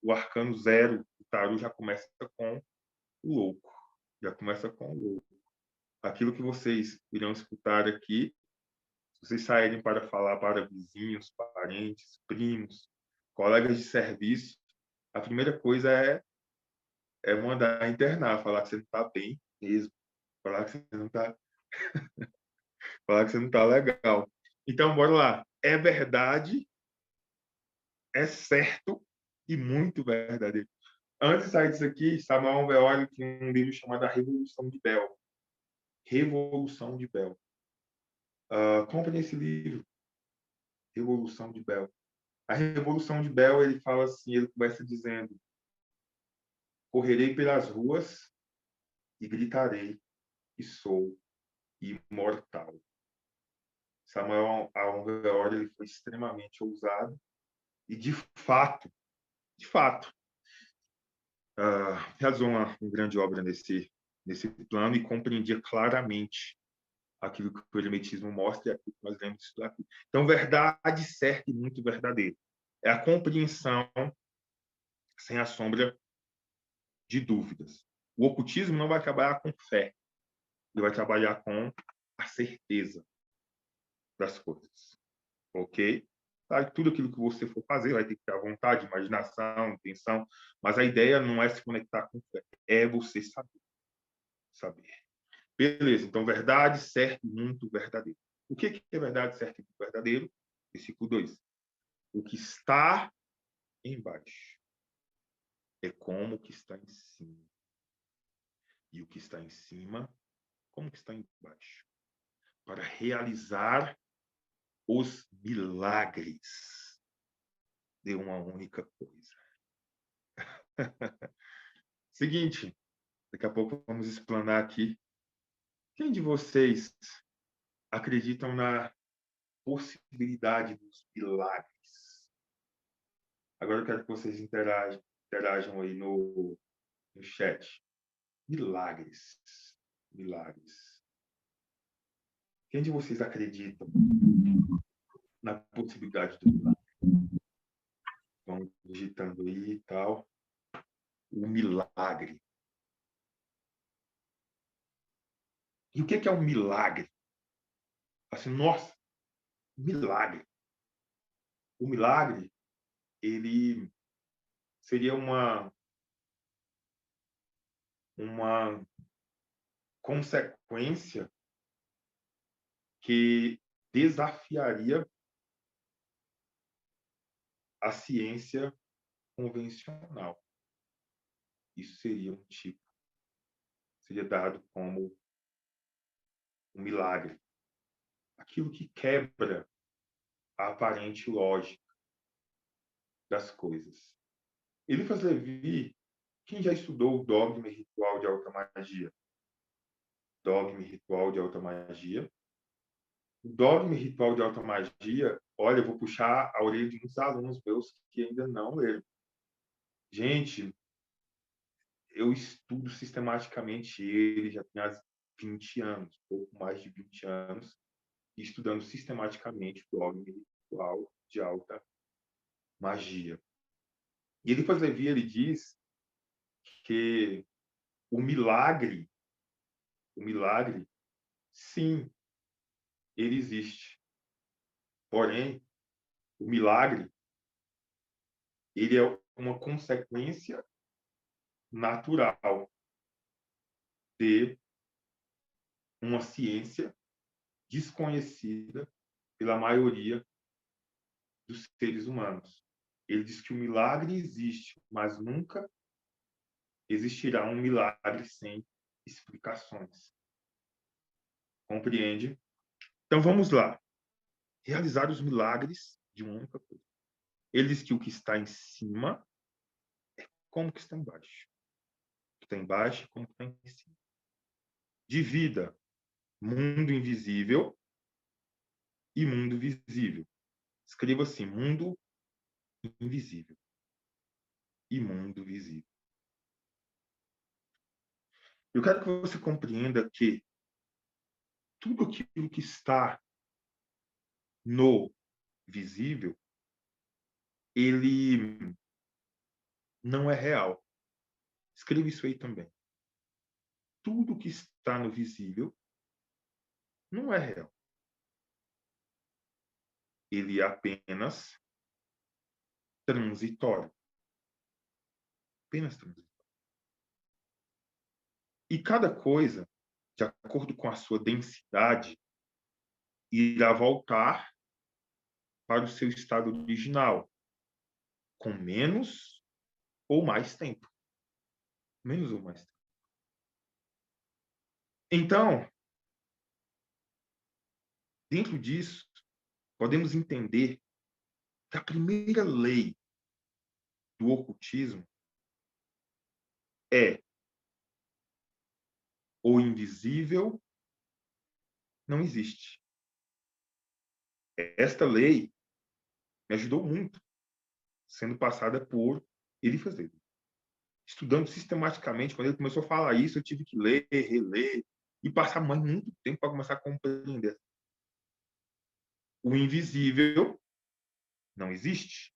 o arcano zero do tarô já começa com o louco. Já começa com o louco. Aquilo que vocês irão escutar aqui, se vocês saírem para falar para vizinhos, parentes, primos, colegas de serviço, a primeira coisa é mandar internar, falar que você não está bem mesmo, falar que você não está falar que você não está legal. Então, bora lá. É verdade, é certo e muito verdadeiro. Antes de sair disso aqui, Samuel Weor tem um livro chamado A Revolução de Bel. Revolução de Bel. Comprem esse livro, Revolução de Bel. A Revolução de Bel, ele fala assim, ele começa dizendo: correrei pelas ruas e gritarei que sou imortal. Samuel Weor, ele foi extremamente ousado e, de fato, realizou uma grande obra nesse plano e compreendia claramente aquilo que o hermetismo mostra e aquilo que nós vemos estudar aqui. Então, verdade certa e muito verdadeira. É a compreensão sem a sombra de dúvidas. O ocultismo não vai trabalhar com fé, ele vai trabalhar com a certeza das coisas. Ok? Tá? Tudo aquilo que você for fazer vai ter que ter a vontade, imaginação, intenção, mas a ideia não é se conectar com fé, é você saber. Beleza, então verdade, certo, muito verdadeiro. O que é verdade, certo e muito verdadeiro? Versículo 2. O que está embaixo é como o que está em cima. E o que está em cima, como o que está embaixo. Para realizar os milagres de uma única coisa. Seguinte, daqui a pouco vamos explanar aqui. Quem de vocês acreditam na possibilidade dos milagres? Agora eu quero que vocês interajam aí no chat. Milagres. Milagres. Quem de vocês acredita na possibilidade do milagre? Vão digitando aí e tal. O milagre. E o que é um milagre? Assim, nossa, milagre. O milagre, ele seria uma consequência que desafiaria a ciência convencional. Isso seria um tipo, seria dado como um milagre. Aquilo que quebra a aparente lógica das coisas. Eliphas Levi, quem já estudou o dogma e ritual de alta magia? Dogma e ritual de alta magia. O dogma e ritual de alta magia, olha, eu vou puxar a orelha de muitos alunos meus que ainda não leram. Gente, eu estudo sistematicamente ele, já tem 20 anos, pouco mais de 20 anos, estudando sistematicamente o dogma e ritual de alta magia. E Eliphas Levi, ele diz que o milagre, sim, ele existe. Porém, o milagre, ele é uma consequência natural de uma ciência desconhecida pela maioria dos seres humanos. Ele diz que o milagre existe, mas nunca existirá um milagre sem explicações. Compreende? Então vamos lá. Realizar os milagres de uma única coisa. Ele diz que o que está em cima é como o que está embaixo. O que está embaixo é como o que está em cima. Divida mundo invisível e mundo visível. Escreva assim, mundo invisível e mundo visível. Eu quero que você compreenda que tudo aquilo que está no visível, ele não é real. Escreva isso aí também. Tudo que está no visível não é real. Ele é apenas transitório. Apenas transitório. E cada coisa, de acordo com a sua densidade, irá voltar para o seu estado original, com menos ou mais tempo. Menos ou mais tempo. Então, dentro disso, podemos entender que a primeira lei do ocultismo é o invisível não existe. Esta lei me ajudou muito, sendo passada por ele fazer. Estudando sistematicamente, quando ele começou a falar isso, eu tive que ler, reler e passar muito tempo para começar a compreender. O invisível não existe.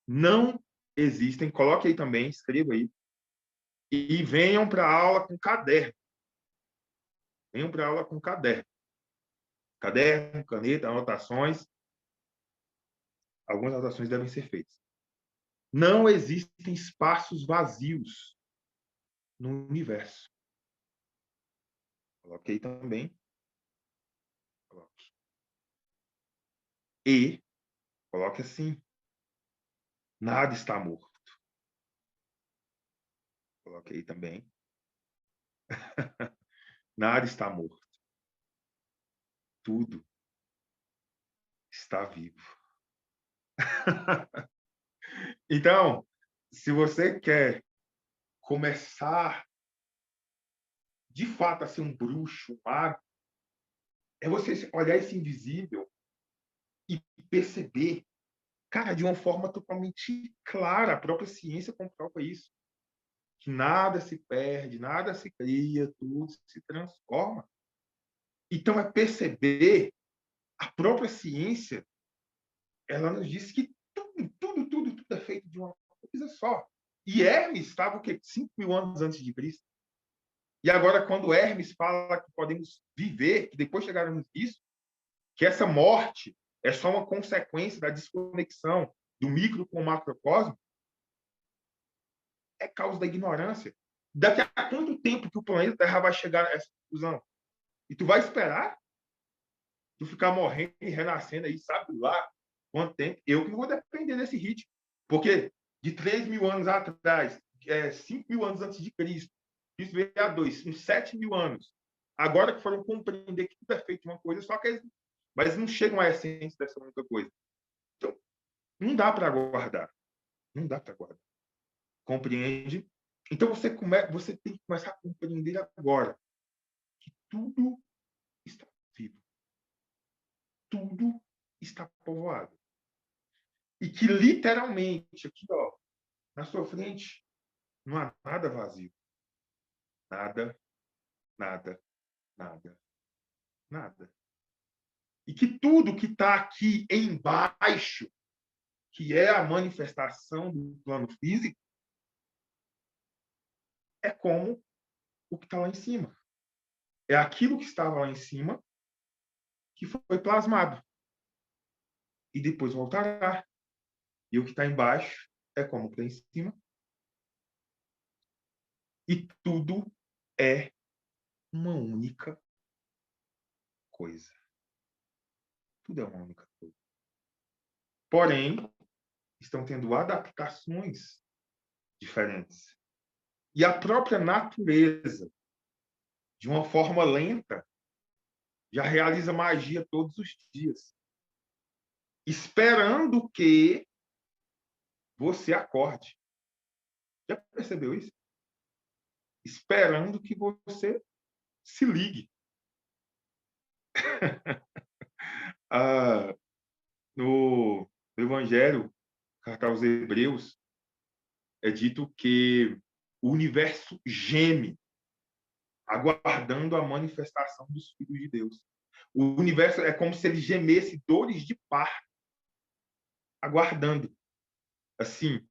Não existem, coloque aí também, escreva aí, e venham para a aula com caderno. Venham para a aula com caderno. Caderno, caneta, anotações. Algumas anotações devem ser feitas. Não existem espaços vazios no universo. Coloque aí também. Coloque. E coloque assim. Nada está morto. Coloque aí também. Nada está morto. Tudo está vivo. Então, se você quer começar de fato a ser um bruxo, um mago, é você olhar esse invisível e perceber, cara, de uma forma totalmente clara. A própria ciência comprova isso. Que nada se perde, nada se cria, tudo se transforma. Então, é perceber, a própria ciência, ela nos diz que tudo é feito de uma coisa só. E Hermes estava o quê? 5.000 anos antes de Cristo. E agora, quando Hermes fala que podemos viver, que depois chegaremos nisso, que essa morte é só uma consequência da desconexão do micro com o macrocosmo, é causa da ignorância. Daqui a quanto tempo que o planeta Terra vai chegar a essa conclusão? E tu vai esperar? Tu ficar morrendo e renascendo aí, sabe lá quanto tempo? Eu que não vou depender desse ritmo. Porque de 3.000 anos atrás, 5.000 anos antes de Cristo, isso veio a 2, uns 7.000 anos. Agora que foram compreender que tudo é feito de uma coisa, só que mas não chegam à essência dessa única coisa. Então, não dá para aguardar. Não dá para aguardar. Compreende? Então, você tem que começar a compreender agora que tudo está vivo. Tudo está povoado. E que, literalmente, aqui, ó, na sua frente, não há nada vazio. Nada, nada, nada, nada. E que tudo que está aqui embaixo, que é a manifestação do plano físico, é como o que está lá em cima. É aquilo que estava lá em cima que foi plasmado. E depois voltará. E o que está embaixo é como o que está em cima. E tudo é uma única coisa. Tudo é uma única coisa. Porém, estão tendo adaptações diferentes. E a própria natureza, de uma forma lenta, já realiza magia todos os dias, esperando que você acorde. Já percebeu isso? Esperando que você se ligue. No Evangelho, carta aos Hebreus, é dito que o universo geme, aguardando a manifestação dos filhos de Deus. O universo é como se ele gemesse dores de parto, aguardando. Assim,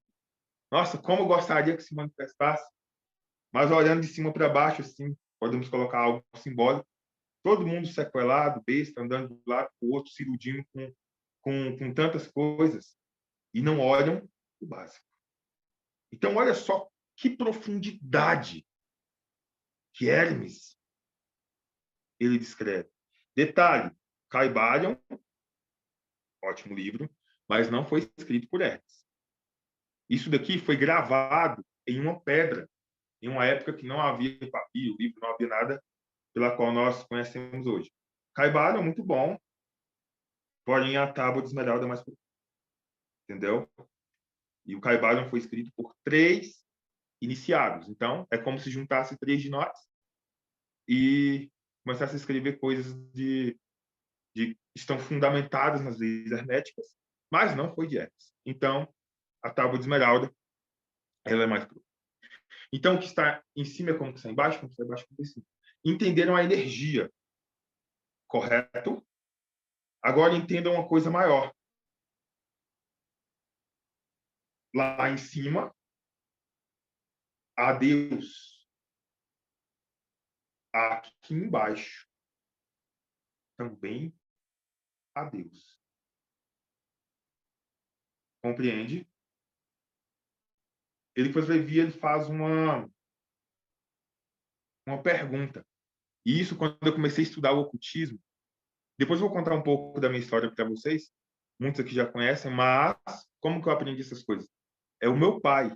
nossa, como eu gostaria que se manifestasse, mas olhando de cima para baixo, assim, podemos colocar algo simbólico, todo mundo sequelado, besta, andando de um lado para o outro, se iludindo com tantas coisas, e não olham o básico. Então, olha só que profundidade que Hermes ele descreve. Detalhe, Caibalion, ótimo livro, mas não foi escrito por Hermes. Isso daqui foi gravado em uma pedra, em uma época que não havia papiro, livro, não havia nada pela qual nós conhecemos hoje. Caibalion é muito bom, porém a Tábua de Esmeralda é mais... Entendeu? E o Caibalion foi escrito por 3 iniciados. Então, é como se juntasse 3 de nós e começasse a escrever coisas que estão fundamentadas nas leis herméticas, mas não foi de Hermes. Então, a Tábua de Esmeralda, ela é mais crua. Então, o que está em cima é como que está embaixo, como que está embaixo é como que está em cima. Entenderam a energia, correto? Agora entendam uma coisa maior. Lá em cima, há Deus. Aqui embaixo, também há Deus. Compreende? Ele depois ele faz uma pergunta. E isso, quando eu comecei a estudar o ocultismo, depois eu vou contar um pouco da minha história para vocês, muitos aqui já conhecem, mas como que eu aprendi essas coisas? É o meu pai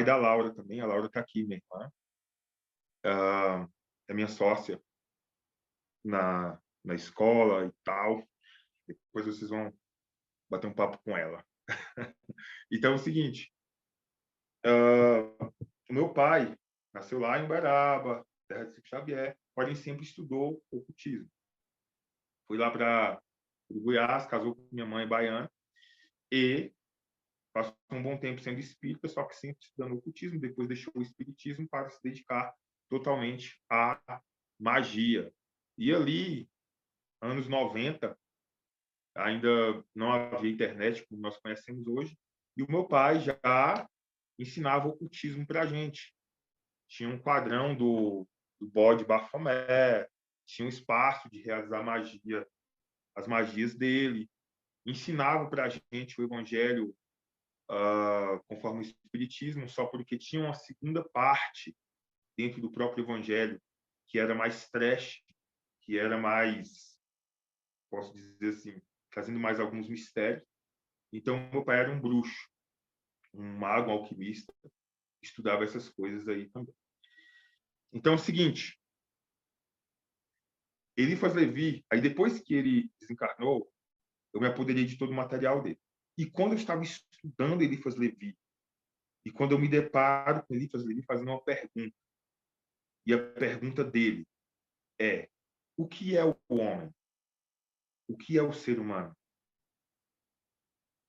da Laura também, a Laura está aqui, minha irmã, é minha sócia na escola e tal, depois vocês vão bater um papo com ela. Então é o seguinte, o meu pai nasceu lá em Uberaba, terra de Chico Xavier, porém sempre estudou ocultismo. Fui lá para Goiás, casou com minha mãe baiana e passou um bom tempo sendo espírita, só que sempre estudando ocultismo, depois deixou o espiritismo para se dedicar totalmente à magia. E ali, anos 90, ainda não havia internet como nós conhecemos hoje, e o meu pai já ensinava ocultismo para a gente. Tinha um quadrão do bode Baphomet, tinha um espaço de realizar magia, as magias dele, ensinava para a gente o evangelho conforme o espiritismo, só porque tinha uma segunda parte dentro do próprio evangelho que era mais trash, que era mais, posso dizer assim, trazendo mais alguns mistérios. Então, meu pai era um bruxo, um mago, um alquimista, estudava essas coisas aí também. Então, é o seguinte, Eliphas Levi, aí depois que ele desencarnou, eu me apoderei de todo o material dele. E quando eu estava estudando Eliphas Levi, e quando eu me deparo com Eliphas Levi fazendo uma pergunta, e a pergunta dele é: o que é o homem? O que é o ser humano?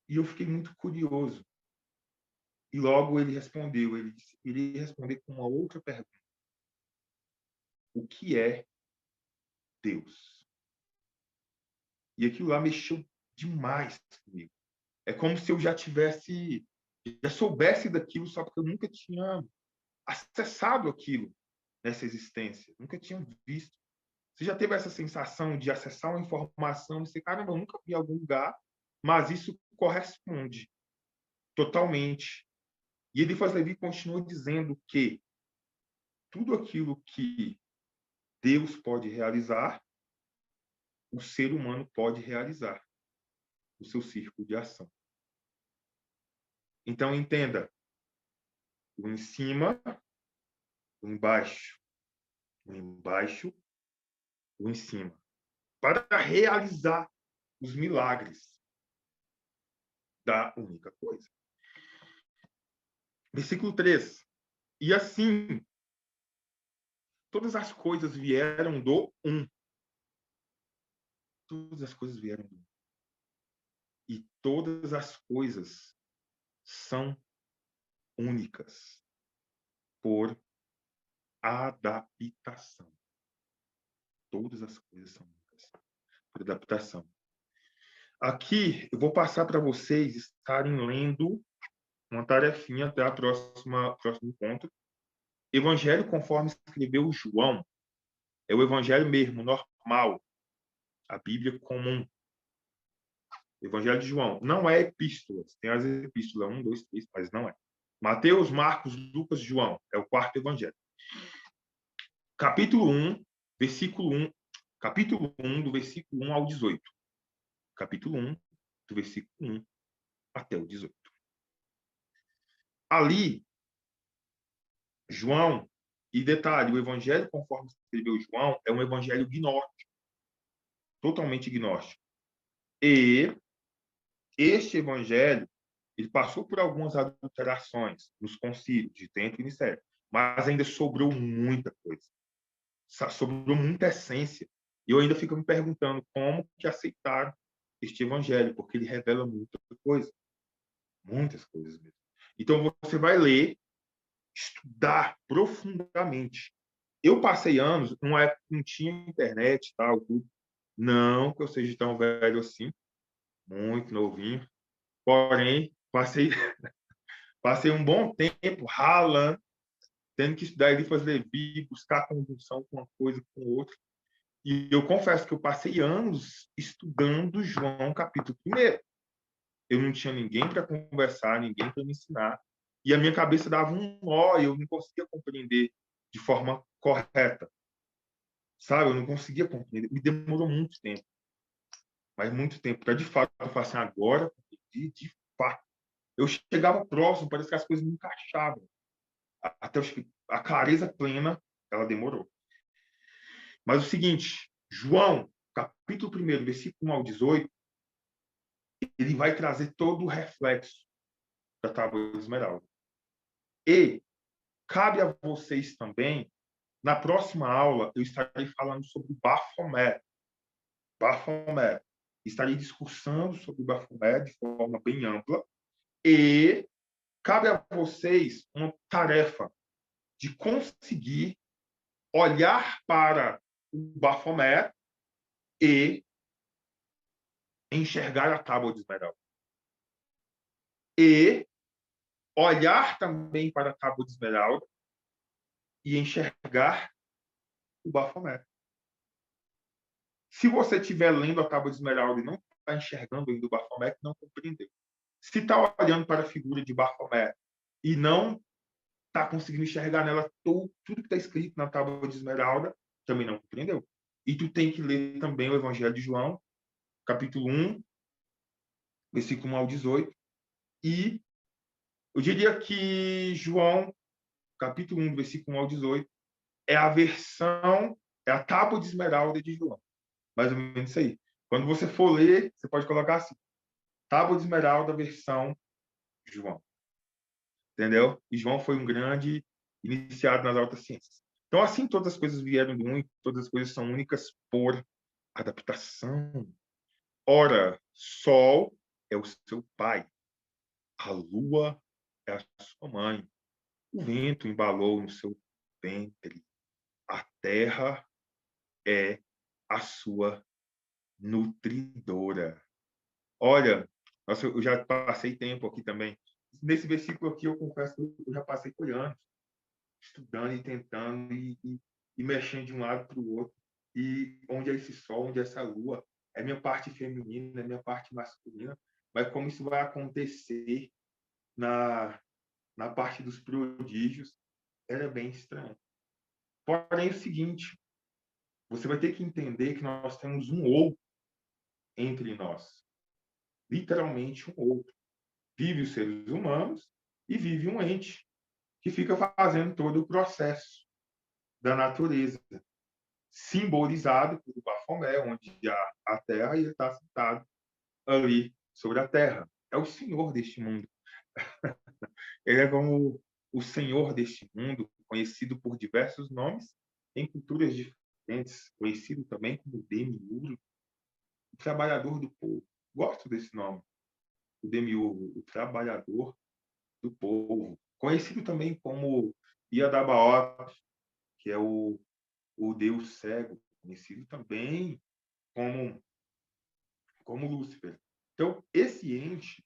E eu fiquei muito curioso. E logo ele respondeu, ele disse, iria responder com uma outra pergunta. O que é Deus? E aquilo lá mexeu demais comigo. É como se eu já soubesse daquilo, só porque eu nunca tinha acessado aquilo nessa existência, nunca tinha visto. Você já teve essa sensação de acessar uma informação e você, caramba, eu nunca vi em algum lugar, mas isso corresponde. totalmente. E Eliphas Levi continua dizendo que tudo aquilo que Deus pode realizar, o ser humano pode realizar no seu círculo de ação. Então, entenda, o em cima, o embaixo, o embaixo, o em cima. Para realizar os milagres da única coisa. Versículo 3. E assim, todas as coisas vieram do um. Todas as coisas vieram do um. E todas as coisas são únicas por adaptação. Todas as coisas são únicas por adaptação. Aqui, eu vou passar para vocês estarem lendo uma tarefinha até a próximo encontro. Evangelho conforme escreveu João. É o evangelho mesmo, normal. A Bíblia comum. Evangelho de João. Não é epístolas. Tem as epístolas 1, 2, 3, mas não é. Mateus, Marcos, Lucas, João. É o quarto evangelho. Capítulo 1, versículo 1. Capítulo 1, do versículo 1 ao 18. Capítulo 1, do versículo 1 até o 18. Ali, João, e detalhe, o evangelho conforme escreveu João é um evangelho gnóstico. Totalmente gnóstico. E este evangelho, ele passou por algumas adulterações nos concílios de Trento e Nicéia, mas ainda sobrou muita coisa. Sobrou muita essência. E eu ainda fico me perguntando como que aceitaram este evangelho, porque ele revela muita coisa. Muitas coisas mesmo. Então, você vai ler, estudar profundamente. Eu passei anos, numa época que não tinha internet, tal, tudo. Não que eu seja tão velho assim, muito novinho. Porém, passei um bom tempo ralando, tendo que estudar Eliphas Levi, buscar conjunção com uma coisa com outra. E eu confesso que eu passei anos estudando João capítulo 1. Eu não tinha ninguém para conversar, ninguém para me ensinar. E a minha cabeça dava um nó, e eu não conseguia compreender de forma correta. Sabe? Eu não conseguia compreender. Me demorou muito tempo. Mas muito tempo. Para de fato, eu faço assim, agora, de fato. Eu chegava próximo, parece que as coisas me encaixavam. Até a clareza plena, ela demorou. Mas o seguinte, João, capítulo 1, versículo 1 ao 18, ele vai trazer todo o reflexo da tábua de esmeralda. E cabe a vocês também, na próxima aula, eu estarei falando sobre Bafomé. Bafomé. Estarei discursando sobre Bafomé de forma bem ampla. E cabe a vocês uma tarefa de conseguir olhar para o Bafomé e enxergar a tábua de esmeralda. E olhar também para a tábua de esmeralda e enxergar o Bafomé. Se você estiver lendo a tábua de esmeralda e não está enxergando ainda o Bafomé, não compreendeu. Se está olhando para a figura de Bafomé e não está conseguindo enxergar nela tudo que está escrito na tábua de esmeralda, também não compreendeu. E tu tem que ler também o Evangelho de João, capítulo 1, versículo 1 ao 18. E eu diria que João, capítulo 1, versículo 1 ao 18, é a versão, é a tábua de esmeralda de João. Mais ou menos isso aí. Quando você for ler, você pode colocar assim, tábua de esmeralda, versão João. Entendeu? E João foi um grande iniciado nas altas ciências. Então, assim, todas as coisas vieram de um e todas as coisas são únicas por adaptação. Ora, Sol é o seu pai. A lua é a sua mãe. O vento embalou no seu ventre. A terra é a sua nutridora. Olha, nossa, eu já passei tempo aqui também. Nesse versículo aqui, eu confesso que eu já passei por anos, estudando e tentando e mexendo de um lado para o outro. E onde é esse sol, onde é essa lua? É minha parte feminina, é minha parte masculina. Mas como isso vai acontecer na, na parte dos prodígios, era bem estranho. Porém, é o seguinte, você vai ter que entender que nós temos um outro entre nós. Literalmente um outro. Vive os seres humanos e vive um ente que fica fazendo todo o processo da natureza, simbolizado por Bafomé, onde a Terra ele está sentado ali sobre a Terra. É o Senhor deste mundo. Ele é como o Senhor deste mundo, conhecido por diversos nomes em culturas diferentes, conhecido também como Demiurgo, o trabalhador do povo. Gosto desse nome, o Demiurgo, o trabalhador do povo. Conhecido também como Iadabaoth, que é o deus cego, conhecido também como Lúcifer. Então, esse ente,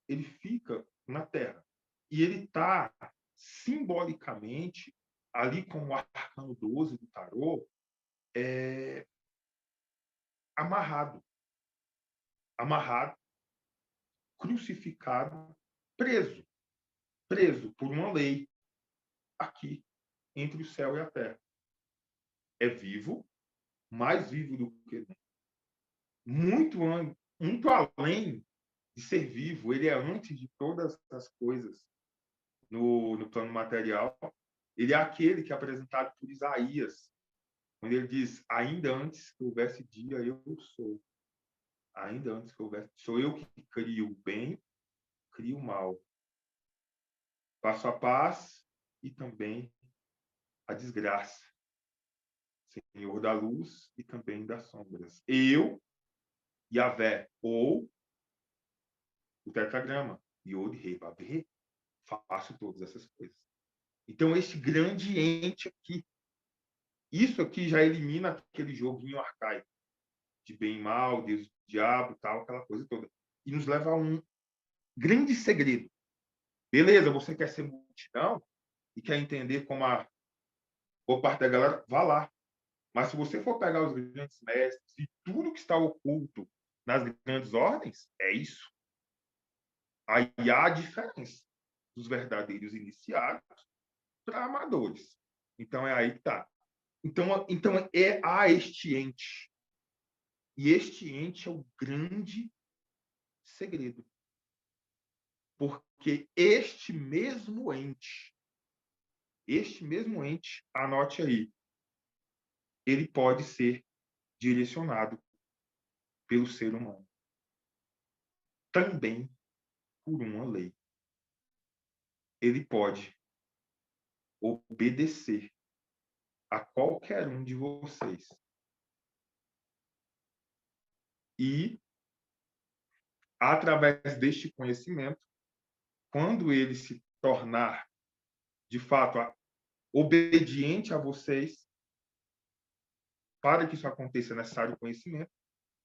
ele fica na Terra. E ele está, simbolicamente, ali com o arcano 12 do tarô, amarrado. Amarrado, crucificado, preso. Preso por uma lei aqui, entre o céu e a terra. É vivo, mais vivo do que muito, muito além de ser vivo. Ele é antes de todas as coisas no plano material. Ele é aquele que é apresentado por Isaías, quando ele diz: ainda antes que houvesse dia, eu sou. Ainda antes que houvesse. Sou eu que crio o bem, crio o mal. Faço a paz e também a desgraça. Senhor da luz e também das sombras. Eu, Yahvé, ou o tetragrama, Yod, Rei, Vav, Rei, faço todas essas coisas. Então, este grande ente aqui, isso aqui já elimina aquele joguinho arcaico de bem e mal, Deus e diabo, tal, aquela coisa toda. E nos leva a um grande segredo. Beleza, você quer ser multidão e quer entender como a boa parte da galera, vá lá. Mas se você for pegar os grandes mestres e tudo que está oculto nas grandes ordens, é isso. Aí há a diferença dos verdadeiros iniciados para amadores. Então é aí que está. Então há este ente. E este ente é o grande segredo. Porque este mesmo ente, anote aí, ele pode ser direcionado pelo ser humano. Também por uma lei. Ele pode obedecer a qualquer um de vocês. E, através deste conhecimento, quando ele se tornar, de fato, obediente a vocês, para que isso aconteça, é necessário conhecimento,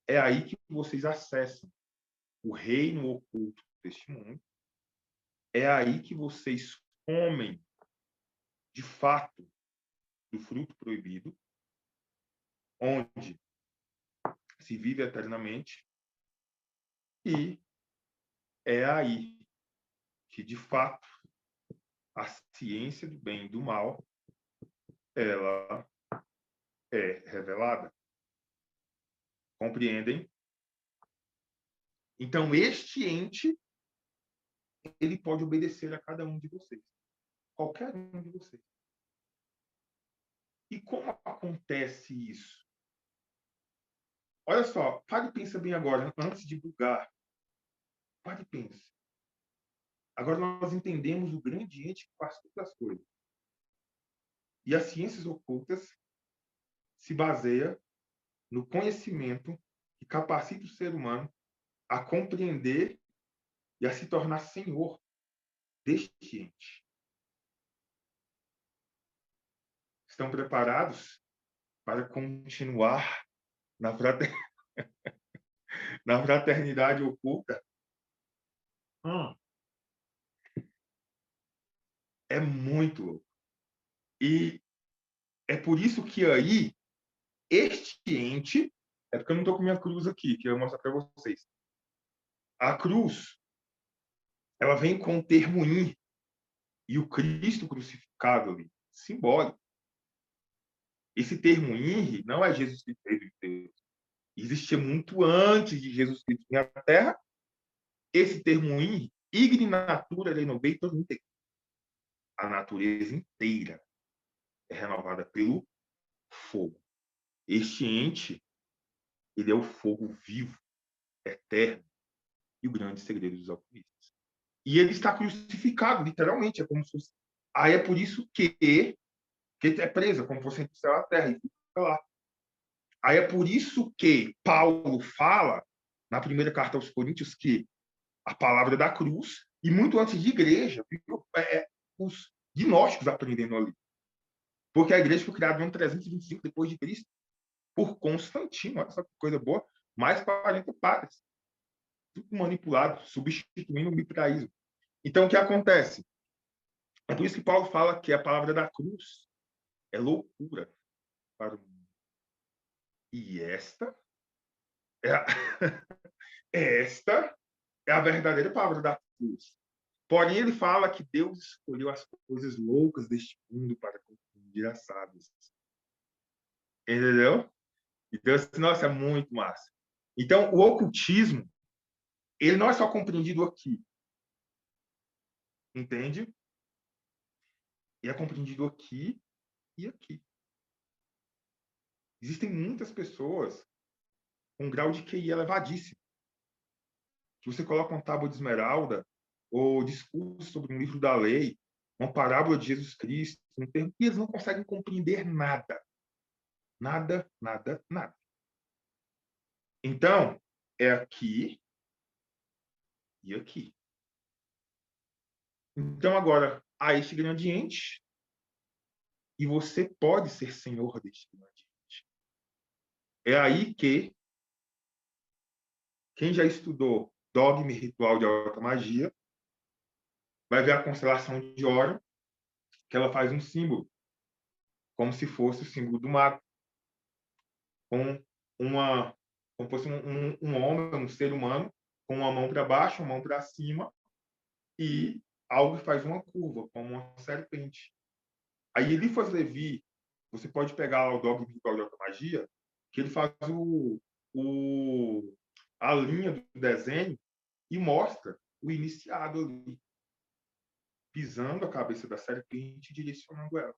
é aí que vocês acessam o reino oculto deste mundo, é aí que vocês comem, de fato, do fruto proibido, onde se vive eternamente, e é aí que, de fato, a ciência do bem e do mal, ela é revelada. Compreendem? Então, este ente, ele pode obedecer a cada um de vocês. Qualquer um de vocês. E como acontece isso? Olha só, pare e pensa bem agora, antes de bugar. Pare e pensa. Agora nós entendemos o grande ente que faz todas as coisas. E as ciências ocultas se baseia no conhecimento que capacita o ser humano a compreender e a se tornar senhor deste ente. Estão preparados para continuar na fraternidade oculta? É muito louco. E é por isso que aí, este ente, é porque eu não estou com minha cruz aqui, que eu vou mostrar para vocês. A cruz ela vem com o termo INRI e o Cristo crucificado ali, simbólico. Esse termo INRI não é Jesus Cristo, Filho de Deus. Existia muito antes de Jesus Cristo vir à Terra. Esse termo INRI, igni natura renovator integra. A natureza inteira é renovada pelo fogo. Este ente, ele é o fogo vivo, eterno, e o grande segredo dos alquimistas. E ele está crucificado, literalmente, é como se fosse... Aí é por isso que é presa, como se fosse entre o céu e a terra, e fica lá. Aí é por isso que Paulo fala, na primeira carta aos Coríntios, que a palavra da cruz, e muito antes de igreja, os gnósticos aprendendo ali. Porque a igreja foi criada no ano 325 depois de Cristo, por Constantino, olha só que coisa boa, mais 40 padres. Tudo manipulado, substituindo o mitraísmo. Então, o que acontece? É por isso que Paulo fala que a palavra da cruz é loucura para o mundo. E esta é a, esta é a verdadeira palavra da cruz. Porém, ele fala que Deus escolheu as coisas loucas deste mundo para confundir as sábias. Entendeu? Então, nossa, é muito massa. Então, o ocultismo, ele não é só compreendido aqui. Entende? Ele é compreendido aqui e aqui. Existem muitas pessoas com um grau de QI elevadíssimo. Que você coloca uma tábua de esmeralda ou discurso sobre um livro da lei, uma parábola de Jesus Cristo, um termo, e eles não conseguem compreender nada. Nada, nada, nada. Então, é aqui e aqui. Então, agora, há este grande ente e você pode ser senhor deste grande ente. É aí que quem já estudou dogma e ritual de alta magia vai ver a constelação de Órion, que ela faz um símbolo, como se fosse o símbolo do mago, com como fosse um homem, um ser humano, com uma mão para baixo, uma mão para cima, e algo que faz uma curva, como uma serpente. Aí Eliphas Levi, você pode pegar o dogma ritual de alta magia, que ele faz a linha do desenho e mostra o iniciado ali, pisando a cabeça da serpente e direcionando ela.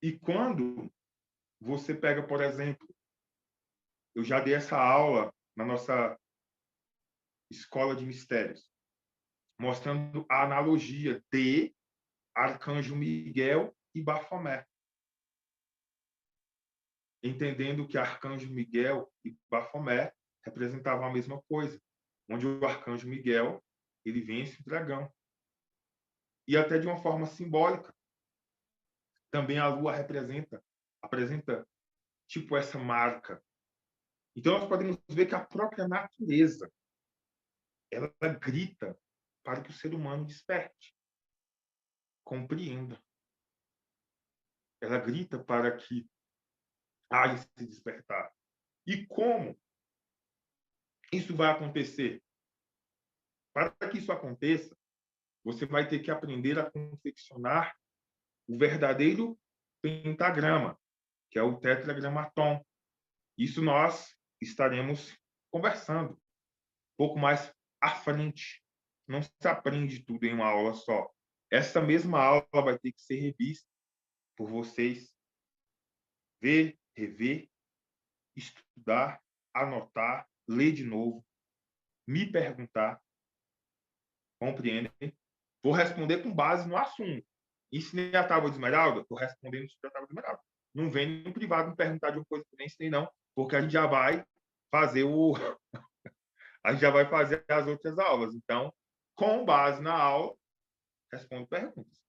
E quando você pega, por exemplo, eu já dei essa aula na nossa escola de mistérios, mostrando a analogia de Arcanjo Miguel e Bafomé. Entendendo que Arcanjo Miguel e Bafomé representavam a mesma coisa, onde o Arcanjo Miguel ele vence o dragão. E até de uma forma simbólica. Também a lua apresenta tipo essa marca. Então nós podemos ver que a própria natureza ela grita para que o ser humano desperte, compreenda. Ela grita para que haja esse despertar. E como isso vai acontecer? Para que isso aconteça, você vai ter que aprender a confeccionar o verdadeiro pentagrama, que é o tetragramaton. Isso nós estaremos conversando um pouco mais à frente. Não se aprende tudo em uma aula só. Essa mesma aula vai ter que ser revista por vocês. Ver, rever, estudar, anotar, ler de novo, me perguntar. Compreendem? Vou responder com base no assunto. Ensinei a tábua de esmeralda? Estou respondendo sobre a tábua de esmeralda. Não vem no privado me perguntar de uma coisa que eu nem ensinei, não, porque a gente já vai fazer a gente já vai fazer as outras aulas. Então, com base na aula, respondo perguntas.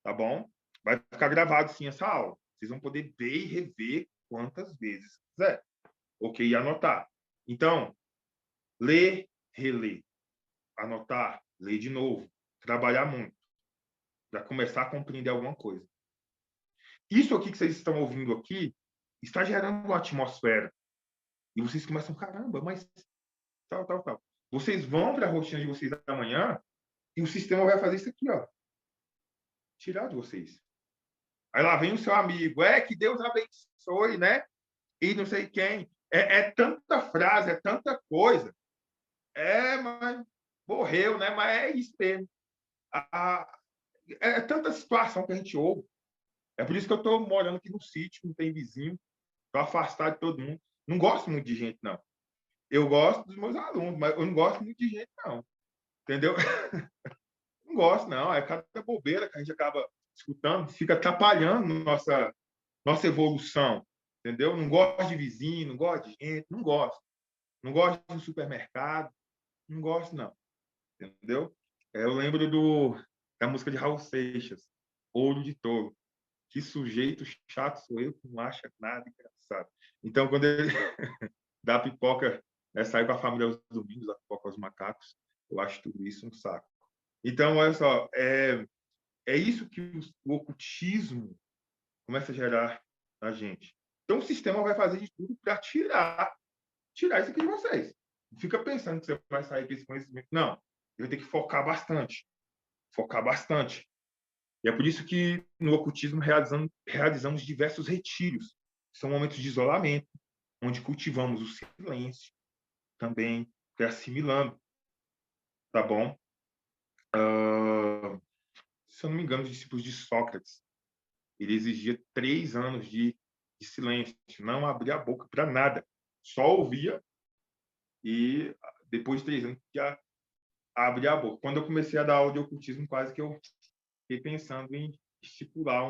Tá bom? Vai ficar gravado sim essa aula. Vocês vão poder ver e rever quantas vezes quiser. Ok? E anotar. Então, ler, reler. Anotar, ler de novo. Trabalhar muito. Para começar a compreender alguma coisa. Isso aqui que vocês estão ouvindo aqui está gerando uma atmosfera. E vocês começam, caramba, mas tal. Vocês vão para a rotina de vocês amanhã E o sistema vai fazer isso aqui, ó, tirar de vocês. Aí lá vem o seu amigo, que Deus abençoe, né? E não sei quem. É tanta frase, é tanta coisa. Mas morreu, né? Mas é isso mesmo. É tanta situação que a gente ouve. É por isso que eu estou morando aqui no sítio, não tem vizinho, estou afastado de todo mundo. Não gosto muito de gente, não. Eu gosto dos meus alunos, mas eu não gosto muito de gente, não. Entendeu? Não gosto, não. É cada bobeira que a gente acaba escutando, fica atrapalhando nossa evolução. Entendeu? Não gosto de vizinho, não gosto de gente, não gosto. Não gosto de supermercado, não gosto, não. Entendeu? Eu lembro da música de Raul Seixas, Olho de Touro. Que sujeito chato sou eu que não acha nada engraçado. Então, quando ele dá pipoca, sai com a família aos domingos, dá pipoca aos macacos, eu acho tudo isso um saco. Então, olha só, é isso que o ocultismo começa a gerar na gente. Então, o sistema vai fazer de tudo para tirar isso aqui de vocês. Não fica pensando que você vai sair com esse conhecimento. Não, eu tenho que focar bastante. Focar bastante. E é por isso que no ocultismo realizamos diversos retiros. São momentos de isolamento, onde cultivamos o silêncio também, assimilando, tá bom? Se eu não me engano, os discípulos de Sócrates, ele exigia 3 anos de silêncio, não abria a boca para nada, só ouvia e depois de 3 anos já abria a boca. Quando eu comecei a dar aula de ocultismo, quase que eu fiquei pensando em estipular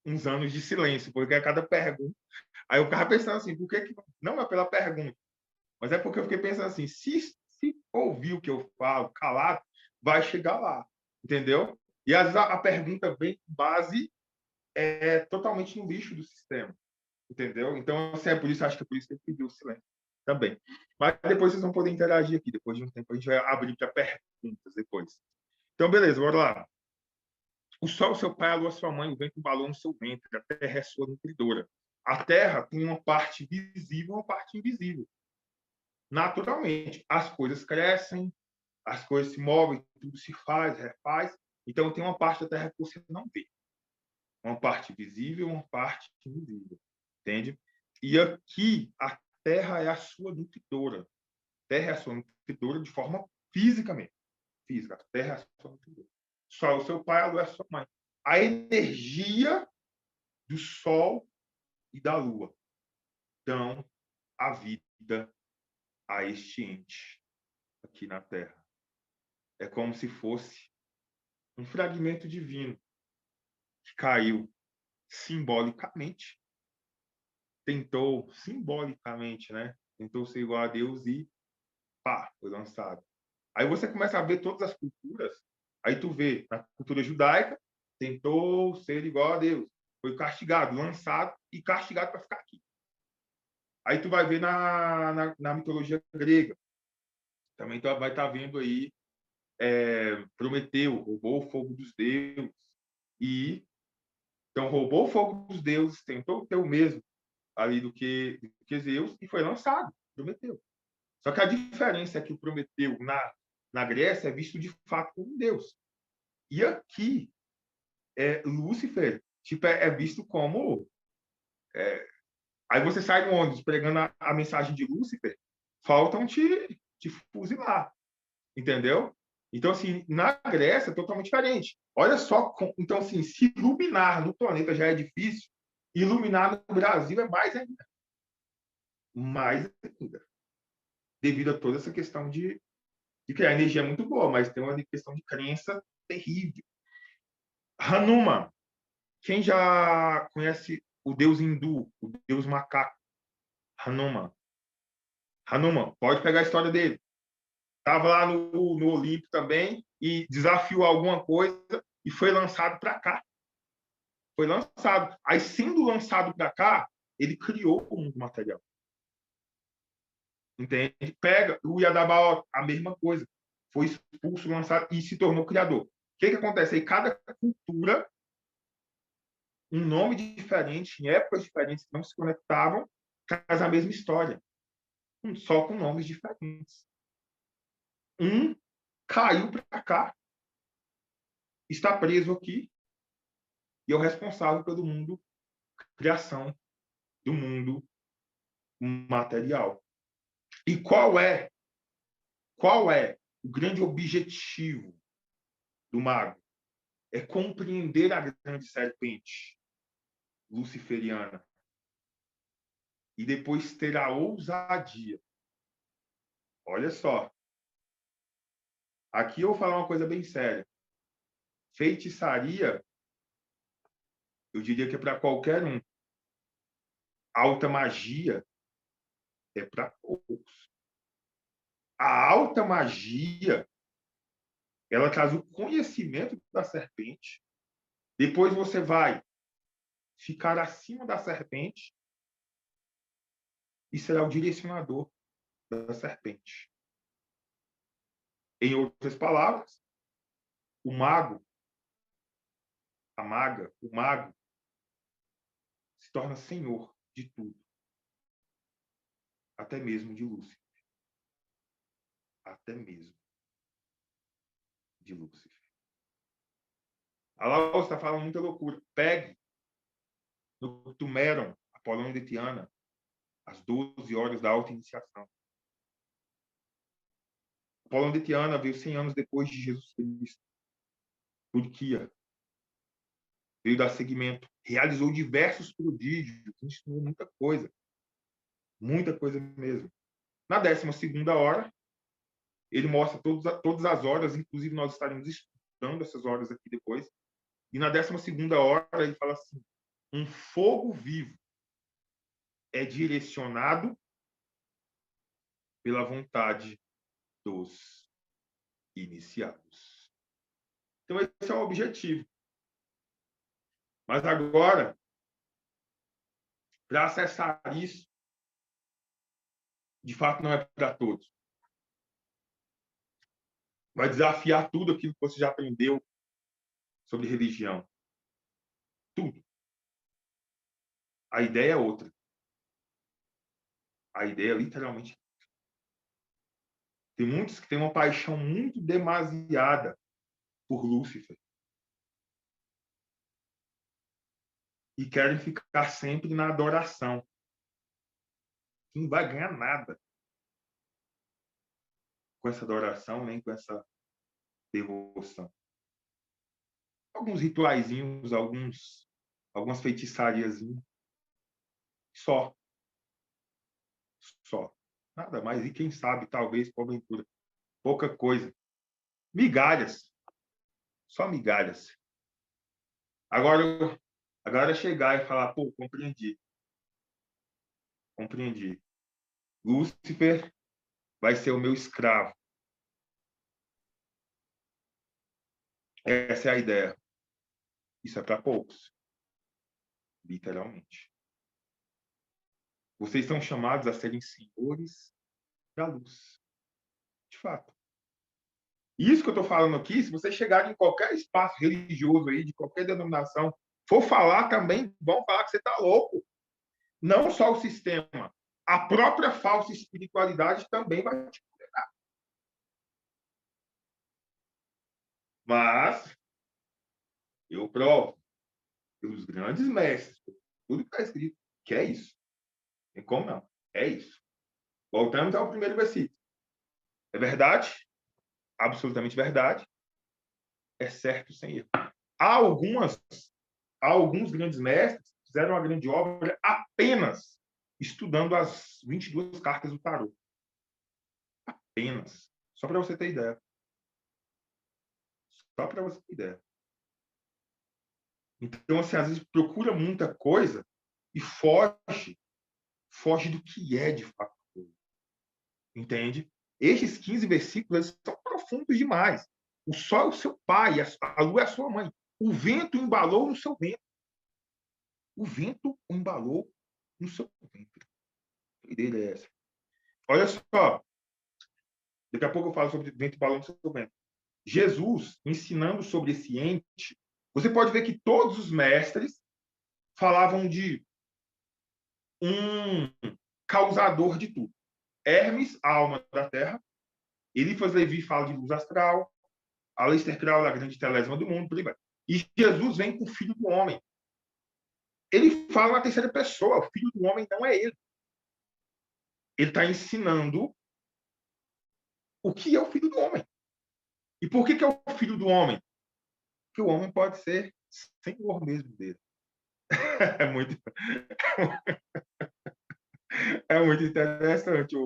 uns anos de silêncio, porque a cada pergunta. Aí eu ficava pensando assim, por que não é pela pergunta, mas é porque eu fiquei pensando assim, se ouvir o que eu falo calado, vai chegar lá, entendeu? E às vezes a pergunta vem base totalmente no lixo do sistema, entendeu? Então, assim, acho que é por isso que ele pediu o silêncio também. Mas depois vocês vão poder interagir aqui, depois de um tempo a gente vai abrir para perguntas depois. Então, beleza, bora lá. O sol, seu pai, a lua, sua mãe, o vento embalou no seu ventre, a terra é sua nutridora. A terra tem uma parte visível e uma parte invisível. Naturalmente, as coisas crescem, as coisas se movem, tudo se faz, refaz. Então, tem uma parte da terra que você não vê. Uma parte visível e uma parte invisível. Entende? E aqui, a terra é a sua nutridora. A terra é a sua nutridora de forma fisicamente. Física. A terra é a sua nutridora. Só o seu pai, a lua é a sua mãe. A energia do sol e da lua dão a vida a este ente aqui na Terra. É como se fosse um fragmento divino que caiu simbolicamente, tentou simbolicamente, né? Tentou ser igual a Deus e pá, foi lançado. Aí você começa a ver todas as culturas, aí tu vê na cultura judaica, tentou ser igual a Deus, foi castigado, lançado e castigado para ficar aqui. Aí tu vai ver na mitologia grega, também tu vai estar vendo aí Prometeu, roubou o fogo dos deuses. E então roubou o fogo dos deuses, tentou ter o mesmo ali do que Zeus e foi lançado, Prometeu. Só que a diferença é que o Prometeu na Grécia é visto de fato como um deus. E aqui, Lúcifer tipo, é visto como. Aí você sai no ônibus pregando a mensagem de Lúcifer, faltam te fuzilar. Entendeu? Então, assim, na Grécia é totalmente diferente. Olha só, então, assim, se iluminar no planeta já é difícil, iluminar no Brasil é mais ainda. Mais ainda. Devido a toda essa questão de que a energia é muito boa, mas tem uma questão de crença terrível. Hanuman. Quem já conhece o deus hindu, o deus macaco? Hanuman. Hanuman, pode pegar a história dele. Estava lá no Olimpo também e desafiou alguma coisa e foi lançado para cá. Foi lançado. Aí, sendo lançado para cá, ele criou o mundo material. Entende? Pega o Yadabaoth, a mesma coisa. Foi expulso, lançado e se tornou criador. O que acontece? Aí, cada cultura, um nome diferente, em épocas diferentes, que não se conectavam, traz a mesma história. Só com nomes diferentes. Um caiu para cá, está preso aqui, e é o responsável pelo mundo, criação do mundo material. E qual é o grande objetivo do mago? É compreender a grande serpente luciferiana e depois ter a ousadia. Olha só, aqui eu vou falar uma coisa bem séria. Feitiçaria, eu diria que é para qualquer um. Alta magia é para poucos. A alta magia, ela traz o conhecimento da serpente. Depois você vai ficar acima da serpente e será o direcionador da serpente. Em outras palavras, o mago, a maga, o mago se torna senhor de tudo, até mesmo de Lúcifer. Até mesmo de Lúcifer. A Laura está falando muita loucura. Pegue no Tumeron, Apolônio de Tiana, às 12 horas da auto-iniciação. Apolônio de Tiana veio 100 anos depois de Jesus Cristo. Turquia. Veio dar seguimento. Realizou diversos prodígios. Ensinou muita coisa. Muita coisa mesmo. Na 12ª hora, ele mostra todas as horas, inclusive nós estaremos estudando essas horas aqui depois. E na 12ª hora, ele fala assim: um fogo vivo é direcionado pela vontade dos iniciados. Então, esse é o objetivo. Mas agora, para acessar isso, de fato, não é para todos. Vai desafiar tudo aquilo que você já aprendeu sobre religião. Tudo. A ideia é outra. A ideia é literalmente. Tem muitos que têm uma paixão muito demasiada por Lúcifer. E querem ficar sempre na adoração. Não vai ganhar nada com essa adoração, nem com essa devoção. Alguns rituaizinhos, algumas feitiçarias. Só. Nada mais. E quem sabe, talvez, porventura, pouca coisa. Migalhas. Só migalhas. Agora chegar e falar, pô, compreendi. Lúcifer vai ser o meu escravo. Essa é a ideia. Isso é para poucos. Literalmente. Vocês são chamados a serem senhores da luz. De fato. Isso que eu estou falando aqui, se você chegar em qualquer espaço religioso aí, de qualquer denominação, for falar também, vão falar que você está louco. Não só o sistema, a própria falsa espiritualidade também vai te condenar. Mas eu provo pelos grandes mestres, tudo que está escrito, que é isso. Tem como não? É isso. Voltamos ao primeiro versículo. É verdade? Absolutamente verdade. É certo sem erro. Há alguns grandes mestres que fizeram uma grande obra apenas estudando as 22 cartas do tarô. Apenas. Só para você ter ideia. Só para você ter ideia. Então, assim, às vezes procura muita coisa e foge do que é de fato. Entende? Estes 15 versículos eles são profundos demais. O sol é o seu pai, a lua é a sua mãe. O vento embalou no seu ventre. O vento embalou no seu ventre. Que ideia é essa? Olha só. Daqui a pouco eu falo sobre vento embalou no seu ventre. Jesus, ensinando sobre esse ente, você pode ver que todos os mestres falavam de um causador de tudo. Hermes, a alma da terra. Elifas Levi fala de luz astral, Aleister Crowley, a grande telésima do mundo, por aí vai. E Jesus vem com o Filho do Homem. Ele fala na terceira pessoa, o Filho do Homem não é ele. Ele está ensinando o que é o Filho do Homem. E por que é o Filho do Homem? Porque o homem pode ser senhor mesmo dele. É muito, é muito interessante.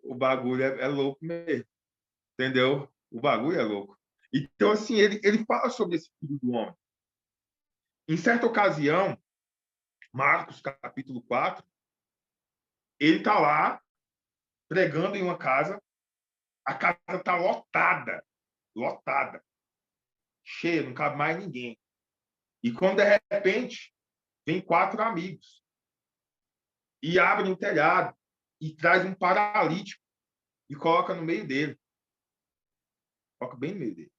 O bagulho é louco mesmo. Entendeu? O bagulho é louco. Então, assim, ele fala sobre esse Filho do Homem. Em certa ocasião, Marcos, capítulo 4, ele está lá pregando em uma casa, a casa está lotada, lotada, cheia, não cabe mais ninguém. E quando, de repente, vem 4 amigos e abrem o telhado e traz um paralítico e coloca no meio dele. Coloca bem no meio dele.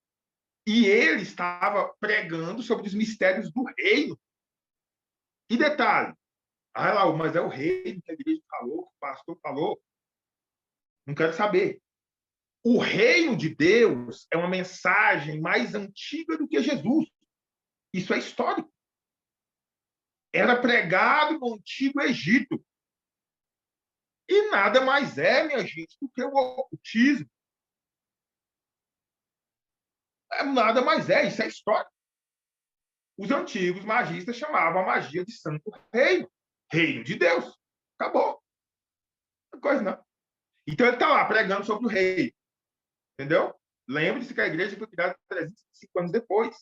E ele estava pregando sobre os mistérios do reino. E detalhe, mas é o reino que a igreja falou, que o pastor falou. Não quero saber. O reino de Deus é uma mensagem mais antiga do que Jesus. Isso é histórico. Era pregado no Antigo Egito. E nada mais é, minha gente, do que o ocultismo. Nada mais é, isso é história. Os antigos magistas chamavam a magia de santo reino. Reino de Deus. Acabou. Não coisa não. Então ele está lá pregando sobre o reino. Entendeu? Lembre-se que a igreja foi criada 305 anos depois.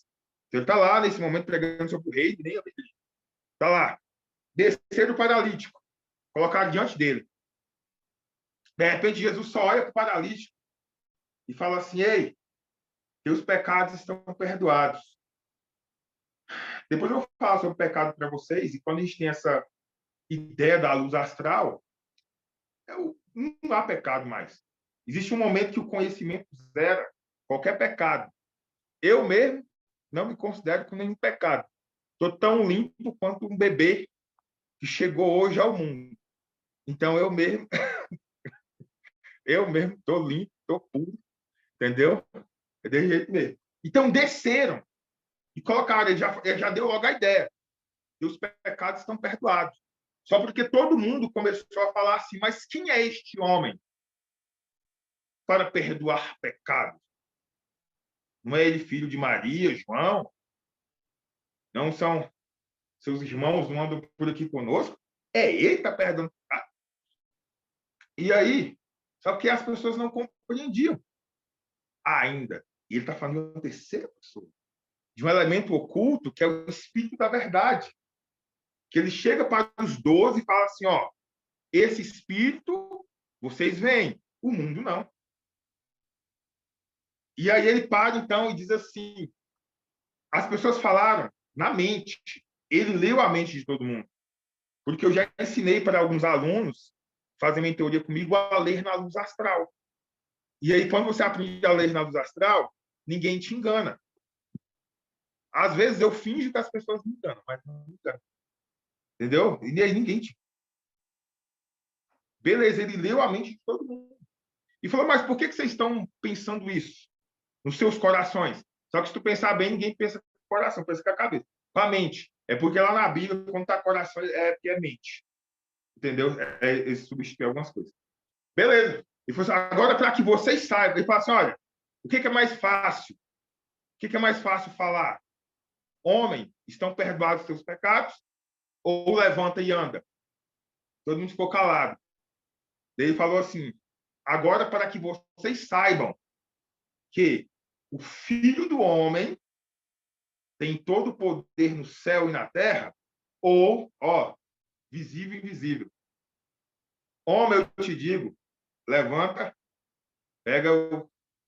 Então, ele está lá, nesse momento, pregando sobre o reino, nem a igreja. Está lá. Descer o paralítico. Colocar diante dele. De repente, Jesus só olha para o paralítico e fala assim: ei, teus pecados estão perdoados. Depois eu falo sobre o pecado para vocês, e quando a gente tem essa ideia da luz astral, não há pecado mais. Existe um momento que o conhecimento zera qualquer pecado. Eu mesmo não me considero com nenhum pecado. Estou tão limpo quanto um bebê que chegou hoje ao mundo. Então, eu mesmo estou limpo, estou puro, entendeu? É desse jeito mesmo. Então, desceram e colocaram, ele já deu logo a ideia, que os pecados estão perdoados. Só porque todo mundo começou a falar assim, mas quem é este homem para perdoar pecados? Não é ele filho de Maria, João? Não são seus irmãos, não andam por aqui conosco? É ele que está perdoando pecado. E aí, só que as pessoas não compreendiam ainda. E ele está falando de uma terceira pessoa, de um elemento oculto que é o Espírito da Verdade. Que ele chega para os 12 e fala assim, ó, esse Espírito, vocês veem, o mundo não. E aí ele para, então, e diz assim, as pessoas falaram na mente, ele leu a mente de todo mundo. Porque eu já ensinei para alguns alunos, fazem mentoria comigo, a ler na luz astral. E aí, quando você aprende a ler na luz astral, ninguém te engana. Às vezes eu finjo que as pessoas me enganam, mas não me enganam. Entendeu? E aí ninguém te... Beleza, ele leu a mente de todo mundo. E falou, mas por que vocês estão pensando isso nos seus corações? Só que se tu pensar bem, ninguém pensa com o coração, pensa com a cabeça. Com a mente. É porque lá na Bíblia, quando está coração, é porque é mente. Entendeu? Ele substitui algumas coisas. Beleza. E falou assim, agora, para que vocês saibam, ele fala assim, olha, o que é mais fácil? O que é mais fácil falar? Homem, estão perdoados os seus pecados? Ou levanta e anda? Todo mundo ficou calado. Ele falou assim, agora para que vocês saibam que o Filho do Homem tem todo o poder no céu e na terra, ou, ó, visível e invisível. Homem, eu te digo, levanta, pega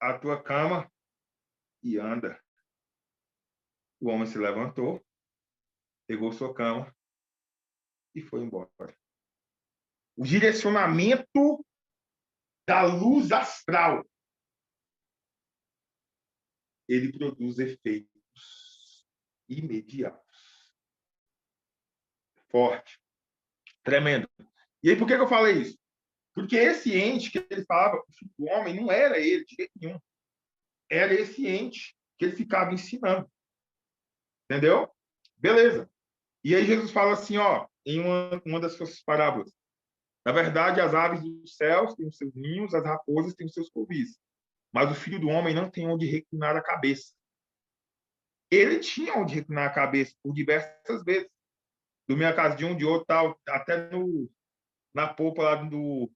a tua cama e anda. O homem se levantou, pegou sua cama e foi embora. O direcionamento da luz astral, ele produz efeitos imediatos. Forte. Tremendo. E aí, por que eu falei isso? Porque esse ente que ele falava, o filho do homem, não era ele de jeito nenhum. Era esse ente que ele ficava ensinando. Entendeu? Beleza. E aí Jesus fala assim, ó, em uma das suas parábolas. Na verdade, as aves dos céus têm os seus ninhos, as raposas têm os seus covis. Mas o filho do homem não tem onde reclinar a cabeça. Ele tinha onde reclinar a cabeça por diversas vezes. Dormia na casa de um, de outro, tal, até na polpa lá do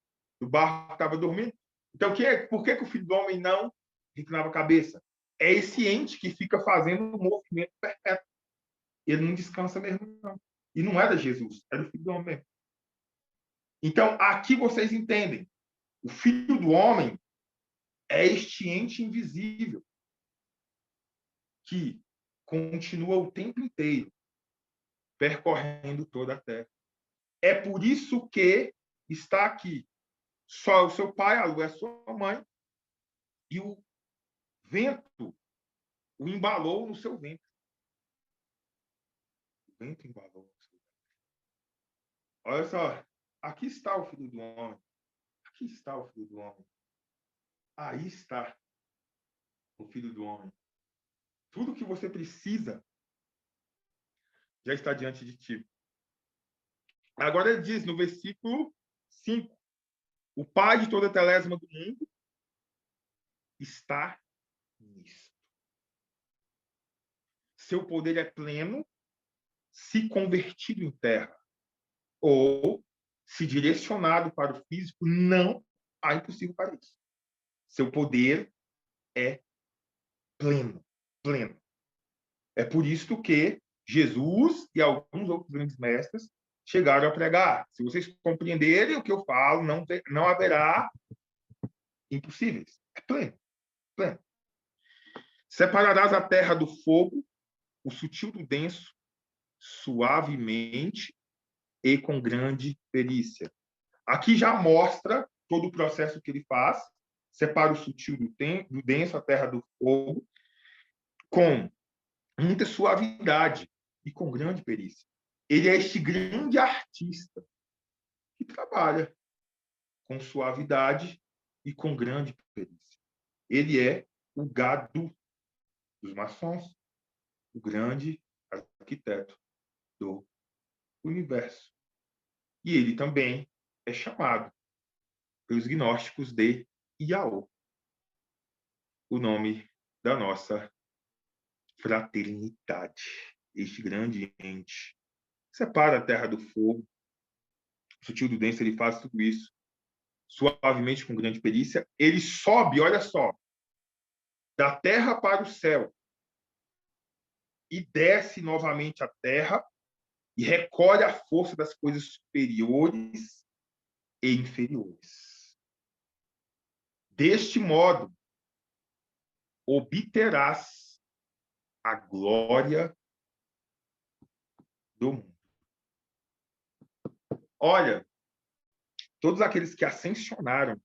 barco que estava dormindo. Então, por que o filho do homem não reclinava a cabeça? É esse ente que fica fazendo um movimento perpétuo. Ele não descansa mesmo, não. E não era Jesus, era o filho do homem mesmo. Então, aqui vocês entendem. O filho do homem é este ente invisível que continua o tempo inteiro percorrendo toda a terra. É por isso que está aqui. Só o seu pai, a lua é sua mãe, e o vento o embalou no seu ventre. O vento embalou no seu ventre. Olha só, aqui está o filho do homem. Aqui está o filho do homem. Aí está o filho do homem. Tudo que você precisa já está diante de ti. Agora ele diz no versículo 5: o pai de toda a telésima do mundo está nisto. Seu poder é pleno se convertido em terra, ou se direcionado para o físico, não há impossível para isso. Seu poder é pleno, pleno. É por isso que Jesus e alguns outros grandes mestres chegaram a pregar. Se vocês compreenderem o que eu falo, não haverá impossíveis. É pleno, pleno. Separarás a terra do fogo, o sutil do denso, suavemente e com grande perícia. Aqui já mostra todo o processo que ele faz, separa o sutil do denso, a terra do fogo, com muita suavidade e com grande perícia. Ele é este grande artista que trabalha com suavidade e com grande perícia. Ele é o gado dos maçons, o grande arquiteto do universo. E ele também é chamado pelos gnósticos de Iaô, o nome da nossa fraternidade. Este grande ente separa a terra do fogo. O sutil do denso, ele faz tudo isso suavemente, com grande perícia. Ele sobe, olha só, da terra para o céu e desce novamente à terra e recolhe a força das coisas superiores e inferiores. Deste modo, obterás a glória do mundo. Olha, todos aqueles que ascensionaram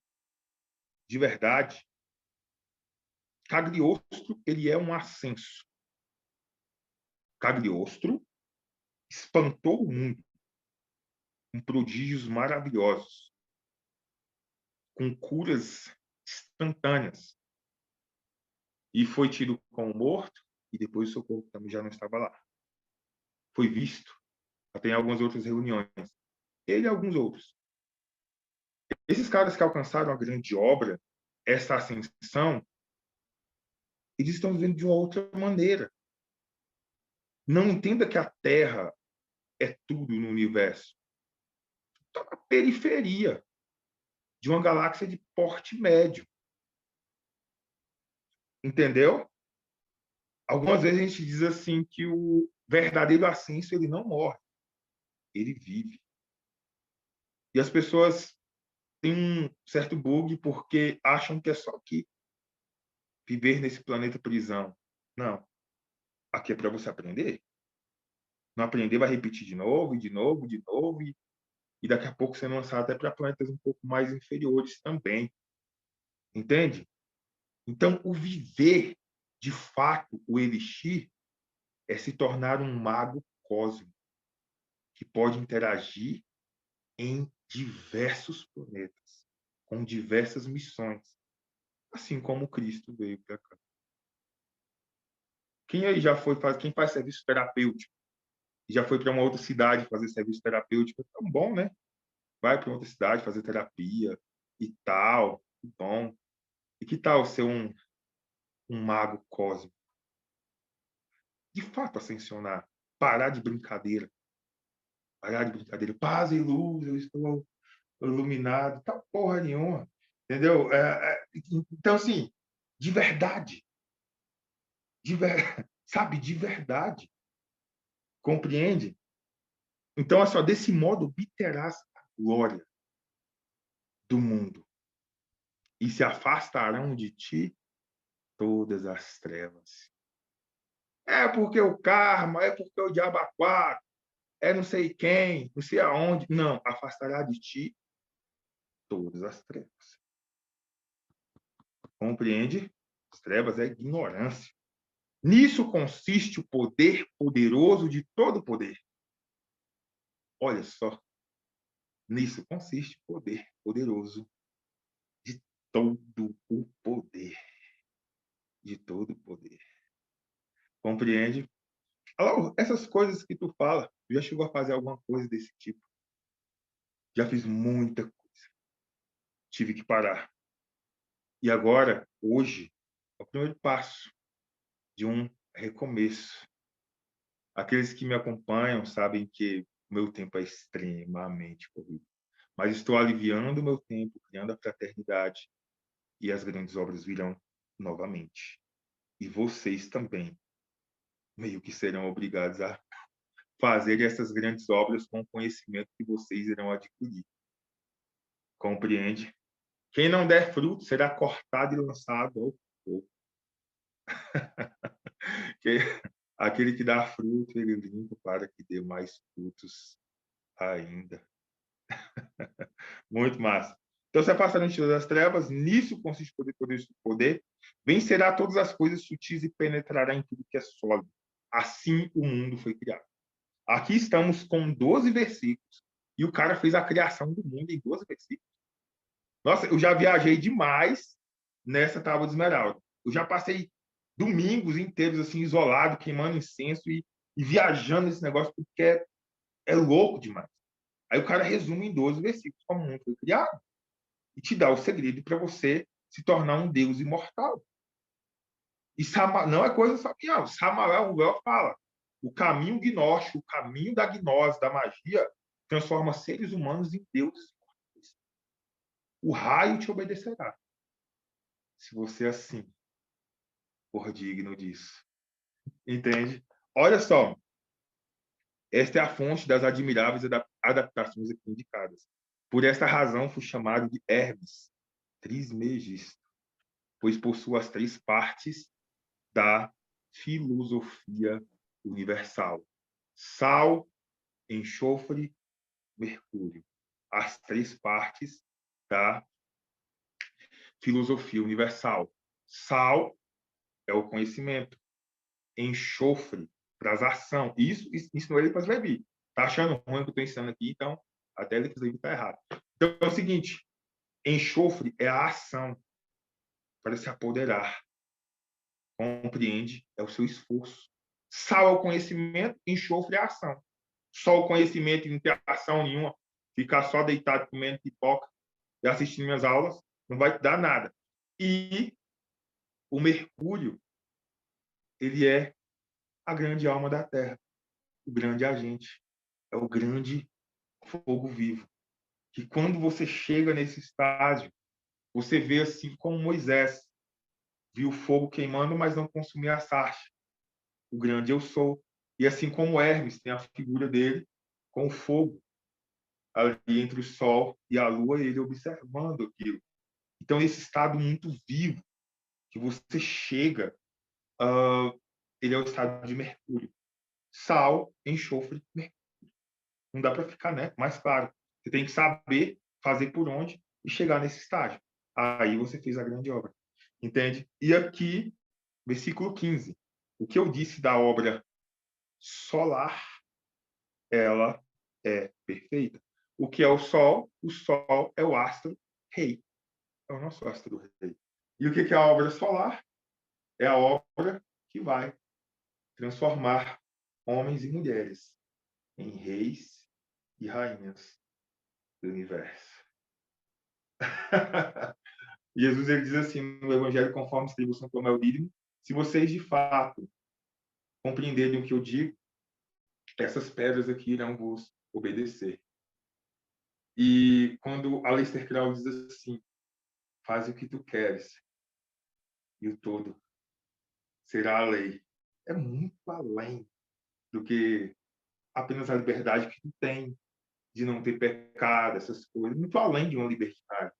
de verdade, Cagliostro, ele é um ascenso. Cagliostro espantou o mundo com prodígios maravilhosos, com curas instantâneas. E foi tido como morto, e depois o seu corpo também já não estava lá. Foi visto até em algumas outras reuniões. Ele e alguns outros. Esses caras que alcançaram a grande obra, essa ascensão, eles estão vivendo de uma outra maneira. Não entenda que a Terra é tudo no universo. Está na periferia de uma galáxia de porte médio. Entendeu? Algumas vezes a gente diz assim que o verdadeiro ascenso, ele não morre, ele vive. E as pessoas têm um certo bug porque acham que é só aqui viver nesse planeta prisão. Não. Aqui é para você aprender. Não aprender, vai repetir de novo, e de novo, de novo, e daqui a pouco você lançar até para planetas um pouco mais inferiores também. Entende? Então, o viver, de fato, o elixir, é se tornar um mago cósmico que pode interagir em diversos planetas. com diversas missões, assim como Cristo veio para cá. Quem aí já foi quem faz serviço terapêutico, já foi para uma outra cidade fazer serviço terapêutico, é tão bom, né? Vai para outra cidade fazer terapia e tal, que bom. E que tal ser um mago cósmico? De fato, ascensionar, parar de brincadeira, paz e luz, eu estou iluminado, tal porra nenhuma, entendeu? Então, assim, de verdade, sabe, de verdade, compreende? Então, é só desse modo obterás a glória do mundo e se afastarão de ti todas as trevas. É porque o karma, é porque o diabo a quatro, é não sei quem, não sei aonde. Não, afastará de ti todas as trevas. Compreende? As trevas é ignorância. Nisso consiste o poder poderoso de todo poder. Olha só, nisso consiste o poder poderoso de todo o poder. De todo o poder. Compreende? Alô, essas coisas que tu fala, tu já chegou a fazer alguma coisa desse tipo? Já fiz muita coisa. Tive que parar. E agora, hoje, é o primeiro passo de um recomeço. Aqueles que me acompanham sabem que o meu tempo é extremamente corrido. Mas estou aliviando o meu tempo, criando a fraternidade, e as grandes obras virão novamente. E vocês também, meio que serão obrigados a fazer essas grandes obras com o conhecimento que vocês irão adquirir. Compreende? Quem não der fruto será cortado e lançado ao fogo. Aquele que dá fruto, ele limpa para que dê mais frutos ainda. Muito massa. Então, se afastarão de das trevas, nisso consiste o poder, vencerá todas as coisas sutis e penetrará em tudo que é sólido. Assim o mundo foi criado. Aqui estamos com 12 versículos, e o cara fez a criação do mundo em 12 versículos. Nossa, eu já viajei demais nessa tábua de esmeralda. Eu já passei domingos inteiros assim, isolado, queimando incenso e viajando nesse negócio, porque é louco demais. Aí o cara resume em 12 versículos como o mundo foi criado e te dá o segredo para você se tornar um Deus imortal. E não é coisa só que não. Samael Ruel fala: o caminho gnóstico, o caminho da gnose, da magia, transforma seres humanos em deuses. O raio te obedecerá, se você assim for digno disso. Entende? Olha só, esta é a fonte das admiráveis adaptações aqui indicadas. Por esta razão, fui chamado de Hermes Trismegisto, pois possui as três partes da filosofia universal: sal, enxofre, mercúrio. As três partes da filosofia universal. Sal é o conhecimento, enxofre traz ação. Isso ensinou ele para os Levi. Tá achando ruim o que eu estou ensinando aqui, então até ele está errado. Então é o seguinte: enxofre é a ação para se apoderar. Compreende? É o seu esforço. Sal é o conhecimento, enxofre é a ação. Só o conhecimento e não ter ação nenhuma, ficar só deitado comendo pipoca e assistindo minhas aulas, não vai te dar nada. E o mercúrio, ele é a grande alma da Terra, o grande agente, é o grande fogo vivo. Que quando você chega nesse estágio, você vê assim como Moisés viu o fogo queimando, mas não consumia a sarça. O grande eu sou. E assim como Hermes tem a figura dele com o fogo ali entre o sol e a lua, ele observando aquilo. Então, esse estado muito vivo que você chega, ele é o estado de Mercúrio. Sal, enxofre, Mercúrio. Não dá para ficar, né? Mais claro. Você tem que saber fazer por onde e chegar nesse estágio. Aí você fez a grande obra. Entende? E aqui, versículo 15. O que eu disse da obra solar, ela é perfeita. O que é o Sol? O Sol é o astro rei. É o nosso astro-rei. E o que é a obra solar? É a obra que vai transformar homens e mulheres em reis e rainhas do universo. Jesus ele diz assim no Evangelho conforme escreveu São Tomé o Dídimo: se vocês de fato compreenderem o que eu digo, essas pedras aqui irão vos obedecer. E quando Aleister Crowley diz assim: faz o que tu queres e o todo será a lei, é muito além do que apenas a liberdade que tu tem de não ter pecado, essas coisas, muito além de uma liberdade.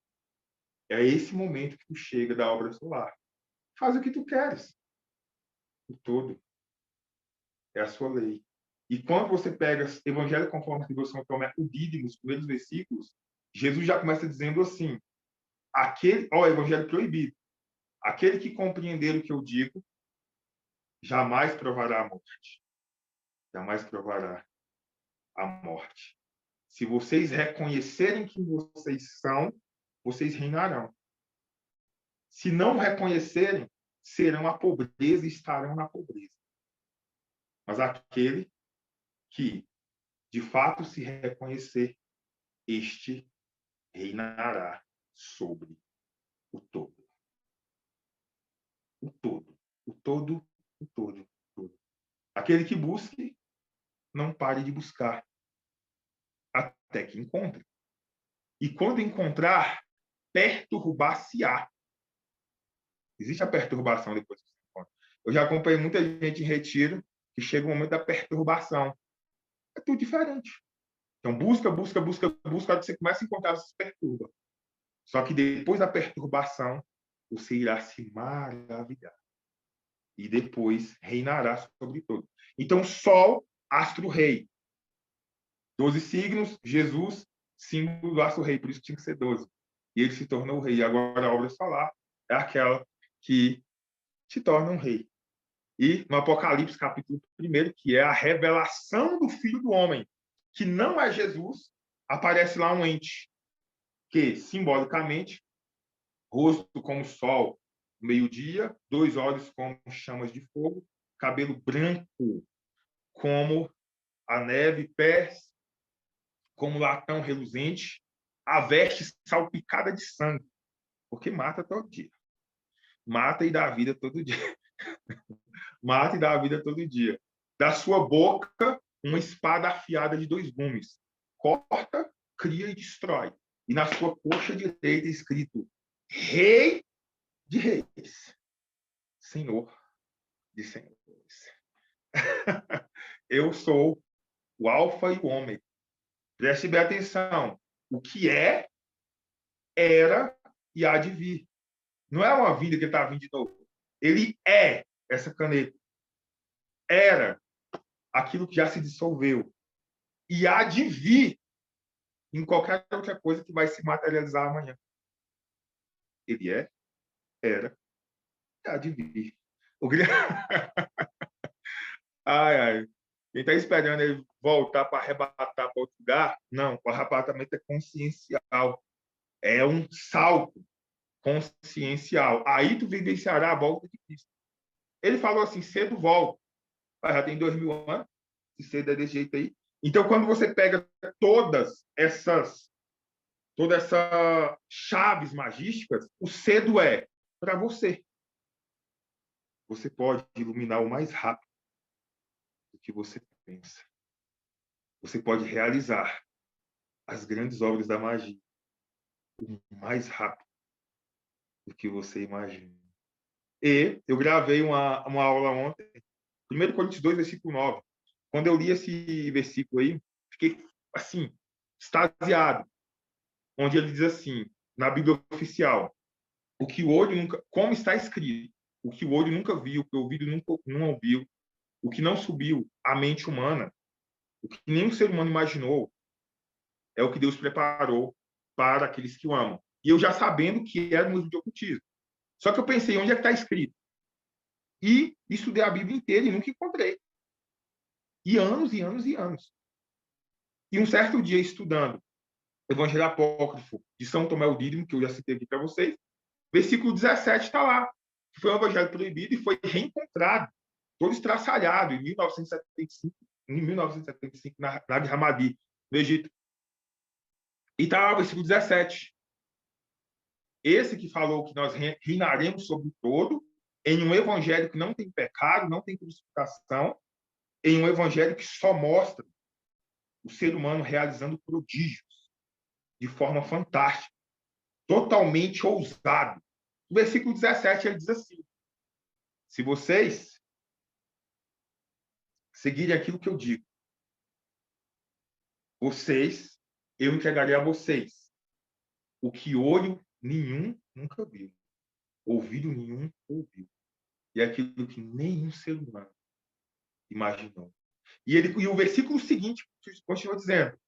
É esse momento que tu chega da obra solar. Faz o que tu queres. O todo é a sua lei. E quando você pega Evangelho conforme escreveu São Tomé, o Dídimo, os primeiros versículos, Jesus já começa dizendo assim: Evangelho proibido. Aquele que compreender o que eu digo, jamais provará a morte. Jamais provará a morte. Se vocês reconhecerem quem vocês são, vocês reinarão. Se não reconhecerem, serão a pobreza e estarão na pobreza. Mas aquele que, de fato, se reconhecer, este reinará sobre o todo. O todo. O todo, o todo, o todo. Aquele que busque, não pare de buscar, até que encontre. E quando encontrar, perturbar-se-á. Existe a perturbação depois que você encontra. Eu já acompanhei muita gente em retiro que chega o momento da perturbação. É tudo diferente. Então, busca, busca, busca, busca, até que você começa a encontrar, você se perturba. Só que depois da perturbação, você irá se maravilhar. E depois reinará sobre todo. Então, Sol, astro-rei. 12 signos, Jesus, símbolo do astro-rei. Por isso tinha que ser 12. E ele se tornou rei. Agora, a obra solar é aquela que te torna um rei. E no Apocalipse, capítulo 1, que é a revelação do Filho do Homem, que não é Jesus, aparece lá um ente, que, simbolicamente, rosto como sol, meio-dia, 2 olhos como chamas de fogo, cabelo branco como a neve, pés como latão reluzente, a veste salpicada de sangue, porque mata todo dia. Mata e dá vida todo dia. Mata e dá vida todo dia. Da sua boca, uma espada afiada de 2 gumes. Corta, cria e destrói. E na sua coxa direita escrito: Rei de Reis, Senhor de Senhores. Eu sou o Alfa e o Ômega. Preste bem atenção. O que é, era e há de vir. Não é uma vida que está vindo de novo. Ele é essa caneta. Era aquilo que já se dissolveu. E há de vir em qualquer outra coisa que vai se materializar amanhã. Ele é, era e há de vir. O Ai, ai. Quem está esperando ele voltar para arrebatar para outro lugar? Não, o arrebatamento é consciencial. É um salto consciencial. Aí tu vivenciará a volta de Cristo. Ele falou assim, cedo volta. Já tem 2000 anos, se cedo é desse jeito aí. Então, quando você pega todas essas chaves magísticas, o cedo é para você. Você pode iluminar o mais rápido do que você pensa. Você pode realizar as grandes obras da magia o mais rápido do que você imagina. E eu gravei uma aula ontem, 1 Coríntios 2, versículo 9. Quando eu li esse versículo aí, fiquei, assim, extasiado. Onde ele diz assim, na Bíblia oficial, o que o olho nunca... Como está escrito, o que o olho nunca viu, o que o ouvido nunca não ouviu, o que não subiu à mente humana, o que nenhum ser humano imaginou, é o que Deus preparou para aqueles que o amam. E eu já sabendo que era um livro de ocultismo. Só que eu pensei, onde é que está escrito? E estudei a Bíblia inteira e nunca encontrei. E anos, e anos, e anos. E um certo dia, estudando Evangelho Apócrifo de São Tomé o Dídimo, que eu já citei aqui para vocês, versículo 17 está lá, que foi um evangelho proibido e foi reencontrado, todo estraçalhado, em 1975 na Guerra Hamadi, no Egito. E está lá o versículo 17. Esse que falou que nós reinaremos sobre todo, em um evangelho que não tem pecado, não tem crucificação, em um evangelho que só mostra o ser humano realizando prodígios de forma fantástica, totalmente ousado. O versículo 17 ele diz assim: se vocês seguirem aquilo que eu digo, eu entregarei a vocês o que olho nenhum nunca viu, ouvido nenhum ouviu, e aquilo que nenhum ser humano imaginou. E o versículo seguinte continua dizendo: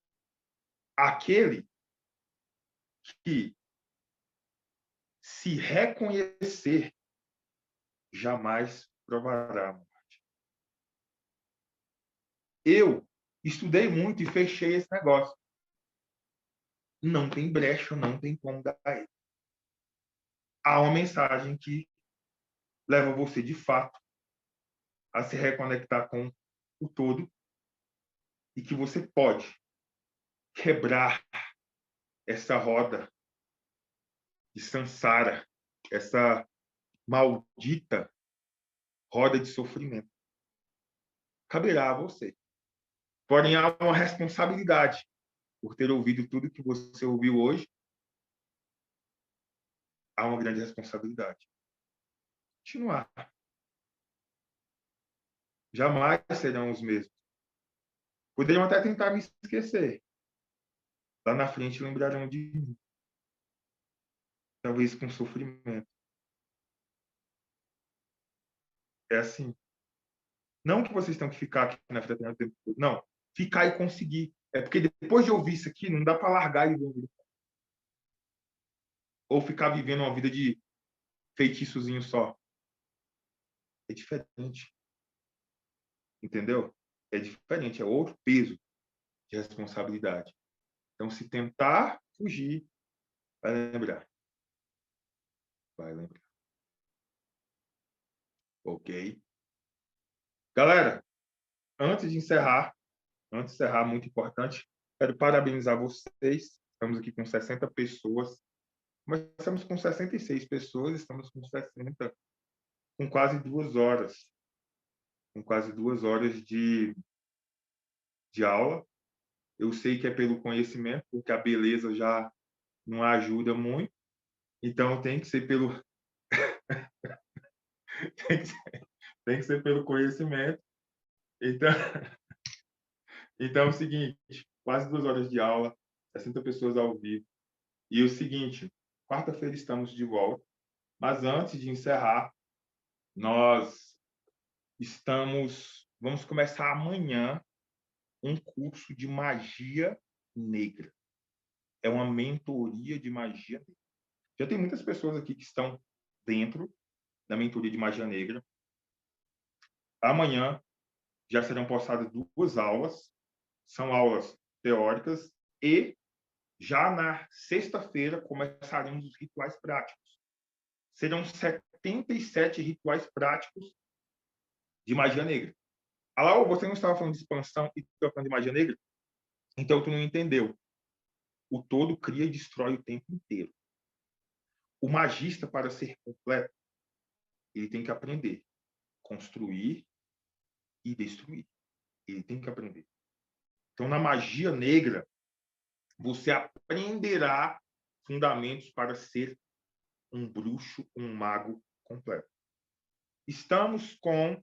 aquele que se reconhecer jamais provará a morte. Eu estudei muito e fechei esse negócio. Não tem brecha, não tem como dar ele. Há uma mensagem que leva você, de fato, a se reconectar com o todo e que você pode quebrar essa roda de samsara, essa maldita roda de sofrimento. Caberá a você. Porém, há uma responsabilidade por ter ouvido tudo que você ouviu hoje. Há uma grande responsabilidade. Continuar. Jamais serão os mesmos. Poderiam até tentar me esquecer. Lá na frente lembrarão de mim. Talvez com sofrimento. É assim. Não que vocês tenham que ficar aqui na fraternidade o tempo todo. Não. Ficar e conseguir. É porque depois de ouvir isso aqui, não dá para largar e ouvir. Ou ficar vivendo uma vida de feitiçozinho só. É diferente. Entendeu? É diferente. É outro peso de responsabilidade. Então, se tentar fugir, vai lembrar. Vai lembrar. Ok? Galera, antes de encerrar, muito importante, quero parabenizar vocês. Estamos aqui com 60 pessoas. Mas estamos com 66 pessoas, estamos com 60, com quase 2 horas. Com quase 2 horas de aula. Eu sei que é pelo conhecimento, porque a beleza já não ajuda muito. Então, tem que ser pelo tem que ser, tem que ser pelo conhecimento. Então, então é o seguinte, quase 2 horas de aula, 60 pessoas ao vivo. E o seguinte, quarta-feira estamos de volta, mas antes de encerrar, nós vamos começar amanhã um curso de magia negra. É uma mentoria de magia negra. Já tem muitas pessoas aqui que estão dentro da mentoria de magia negra. Amanhã já serão postadas 2 aulas, são aulas teóricas, e já na sexta-feira começaremos os rituais práticos. Serão 77 rituais práticos de magia negra. Alô, você não estava falando de expansão e estava falando de magia negra? Então, tu não entendeu. O todo cria e destrói o tempo inteiro. O magista, para ser completo, ele tem que aprender, construir e destruir. Ele tem que aprender. Então, na magia negra, você aprenderá fundamentos para ser um bruxo, um mago completo. Estamos com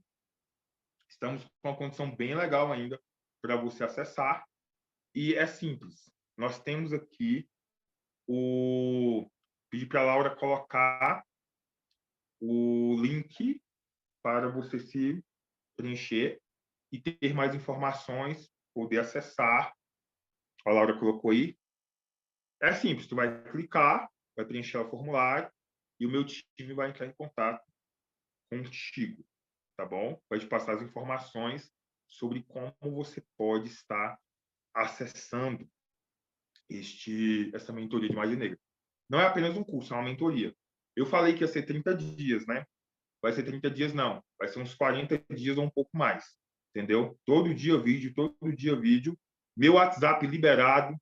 uma condição bem legal ainda para você acessar, e é simples. Nós temos aqui pedir para a Laura colocar o link para você se preencher e ter mais informações, poder acessar. A Laura colocou aí. É simples, tu vai clicar, vai preencher o formulário e o meu time vai entrar em contato contigo, tá bom? Vai te passar as informações sobre como você pode estar acessando essa mentoria de magia negra. Não é apenas um curso, é uma mentoria. Eu falei que ia ser 30 dias, né? Vai ser 30 dias, não. Vai ser uns 40 dias ou um pouco mais. Entendeu? Todo dia vídeo, todo dia vídeo. Meu WhatsApp liberado.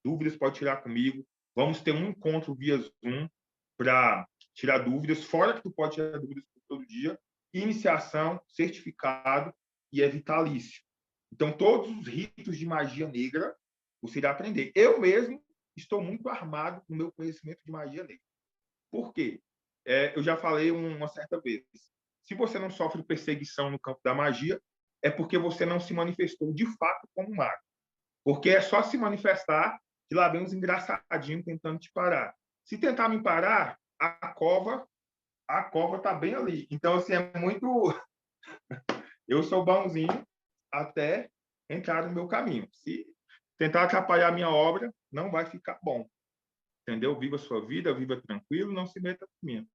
Dúvidas pode tirar comigo. Vamos ter um encontro via Zoom para tirar dúvidas. Fora que tu pode tirar dúvidas todo dia. Iniciação, certificado e é vitalício. Então, todos os ritos de magia negra você irá aprender. Eu mesmo estou muito armado no meu conhecimento de magia negra. Por quê? Eu já falei uma certa vez. Se você não sofre perseguição no campo da magia, é porque você não se manifestou de fato como mago. Porque é só se manifestar que lá vem uns engraçadinhos tentando te parar. Se tentar me parar, a cova tá bem ali. Então, assim, é muito... Eu sou bonzinho até entrar no meu caminho. Se tentar atrapalhar a minha obra, não vai ficar bom. Entendeu? Viva a sua vida, viva tranquilo, não se meta com minha.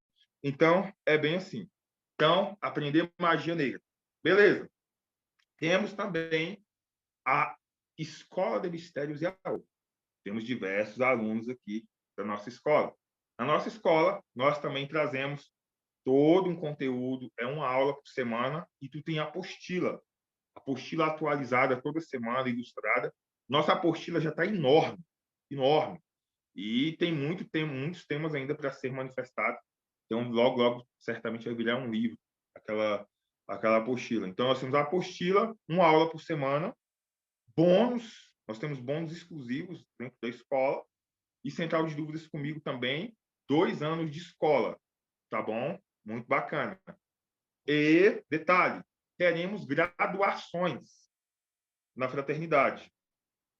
Então, é bem assim. Então, aprender magia negra. Beleza. Temos também a Escola de Mistérios e Aô. Temos diversos alunos aqui da nossa escola. Na nossa escola, nós também trazemos todo um conteúdo, é uma aula por semana, e tu tem apostila atualizada toda semana, ilustrada. Nossa apostila já está enorme, enorme. E tem muitos temas ainda para ser manifestados. Então, logo, logo, certamente vai virar um livro, aquela apostila. Então, nós temos a apostila, uma aula por semana, bônus, nós temos bônus exclusivos dentro da escola, e central de dúvidas comigo também, 2 anos de escola, tá bom? Muito bacana. E, detalhe, teremos graduações na fraternidade.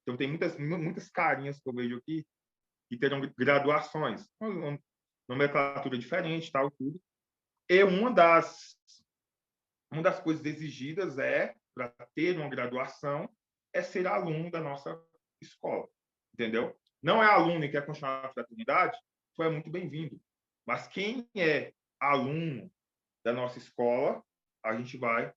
Então, tem muitas carinhas que eu vejo aqui que terão graduações, nomenclatura diferente, tal, tudo. E uma das coisas exigidas para ter uma graduação, é ser aluno da nossa escola, entendeu? Não é aluno e quer continuar na fraternidade, tu é muito bem-vindo. Mas quem é aluno da nossa escola, a gente vai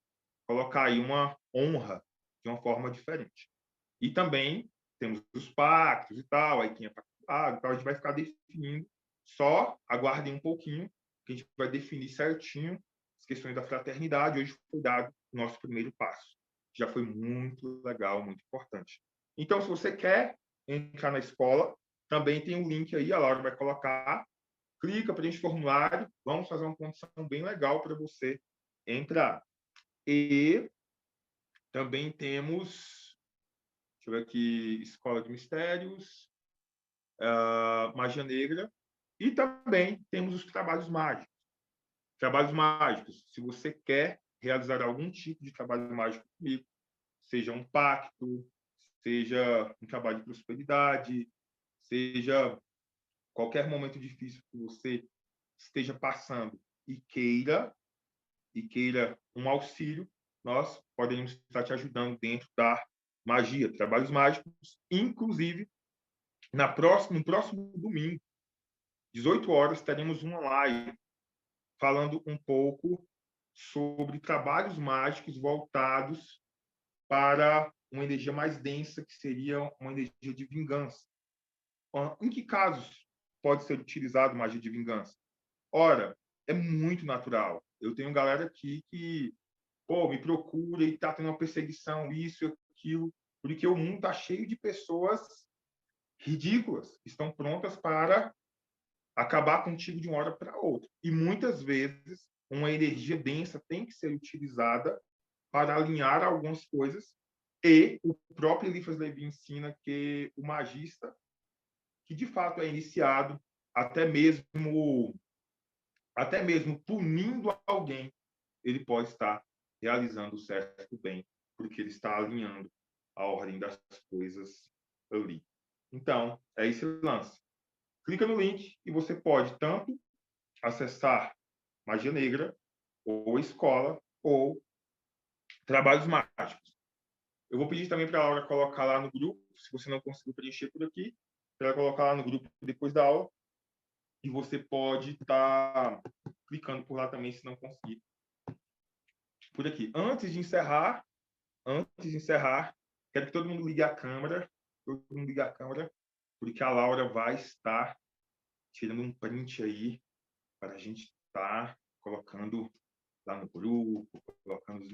colocar aí uma honra de uma forma diferente. E também temos os pactos e tal, aí quem é pactuado e tal, a gente vai ficar definindo. Só aguardem um pouquinho, que a gente vai definir certinho as questões da fraternidade. Hoje foi dado o nosso primeiro passo. Já foi muito legal, muito importante. Então, se você quer entrar na escola, também tem um link aí, a Laura vai colocar. Clica, preenche o formulário, vamos fazer uma condição bem legal para você entrar. E também temos, deixa eu ver aqui, Escola de Mistérios, Magia Negra, e também temos os trabalhos mágicos. Trabalhos mágicos, se você quer realizar algum tipo de trabalho mágico comigo, seja um pacto, seja um trabalho de prosperidade, seja qualquer momento difícil que você esteja passando e queira um auxílio, nós podemos estar te ajudando dentro da magia, trabalhos mágicos, inclusive no próximo domingo, 18 horas, teremos uma live falando um pouco sobre trabalhos mágicos voltados para uma energia mais densa, que seria uma energia de vingança. Em que casos pode ser utilizado magia de vingança? Ora, é muito natural. Eu tenho galera aqui que me procura e está tendo uma perseguição, isso, aquilo, porque o mundo está cheio de pessoas ridículas, que estão prontas para acabar contigo de uma hora para outra. E muitas vezes uma energia densa tem que ser utilizada para alinhar algumas coisas, e o próprio Eliphas Levi ensina que o magista, que de fato é iniciado, até mesmo punindo alguém, ele pode estar realizando o certo bem, porque ele está alinhando a ordem das coisas ali. Então, é esse lance. Clica no link e você pode tanto acessar Magia Negra, ou escola, ou trabalhos mágicos. Eu vou pedir também para a Laura colocar lá no grupo, se você não conseguiu preencher por aqui, para ela colocar lá no grupo depois da aula, e você pode estar clicando por lá também, se não conseguir. Por aqui. Antes de encerrar, quero que todo mundo ligue a câmera. Todo mundo ligue a câmera. porque a Laura vai estar tirando um print aí para a gente estar colocando lá no grupo, colocando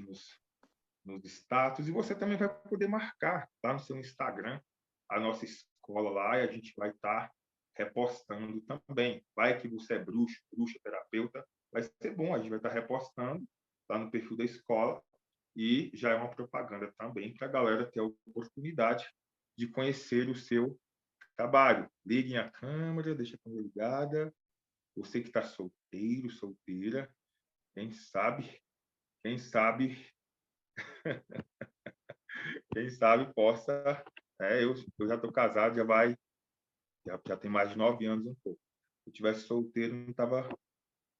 nos status, e você também vai poder marcar lá no seu Instagram a nossa escola lá, e a gente vai estar repostando também. Vai que você é bruxo, bruxa, terapeuta, vai ser bom, a gente vai estar repostando lá no perfil da escola, e já é uma propaganda também para a galera ter a oportunidade de conhecer o seu trabalho. Liguem a câmera, deixa a câmera ligada. Você que está solteiro, solteira, quem sabe, quem sabe, quem sabe possa. Eu já estou casado, já tem mais de 9 anos um pouco. Se eu tivesse solteiro, não estava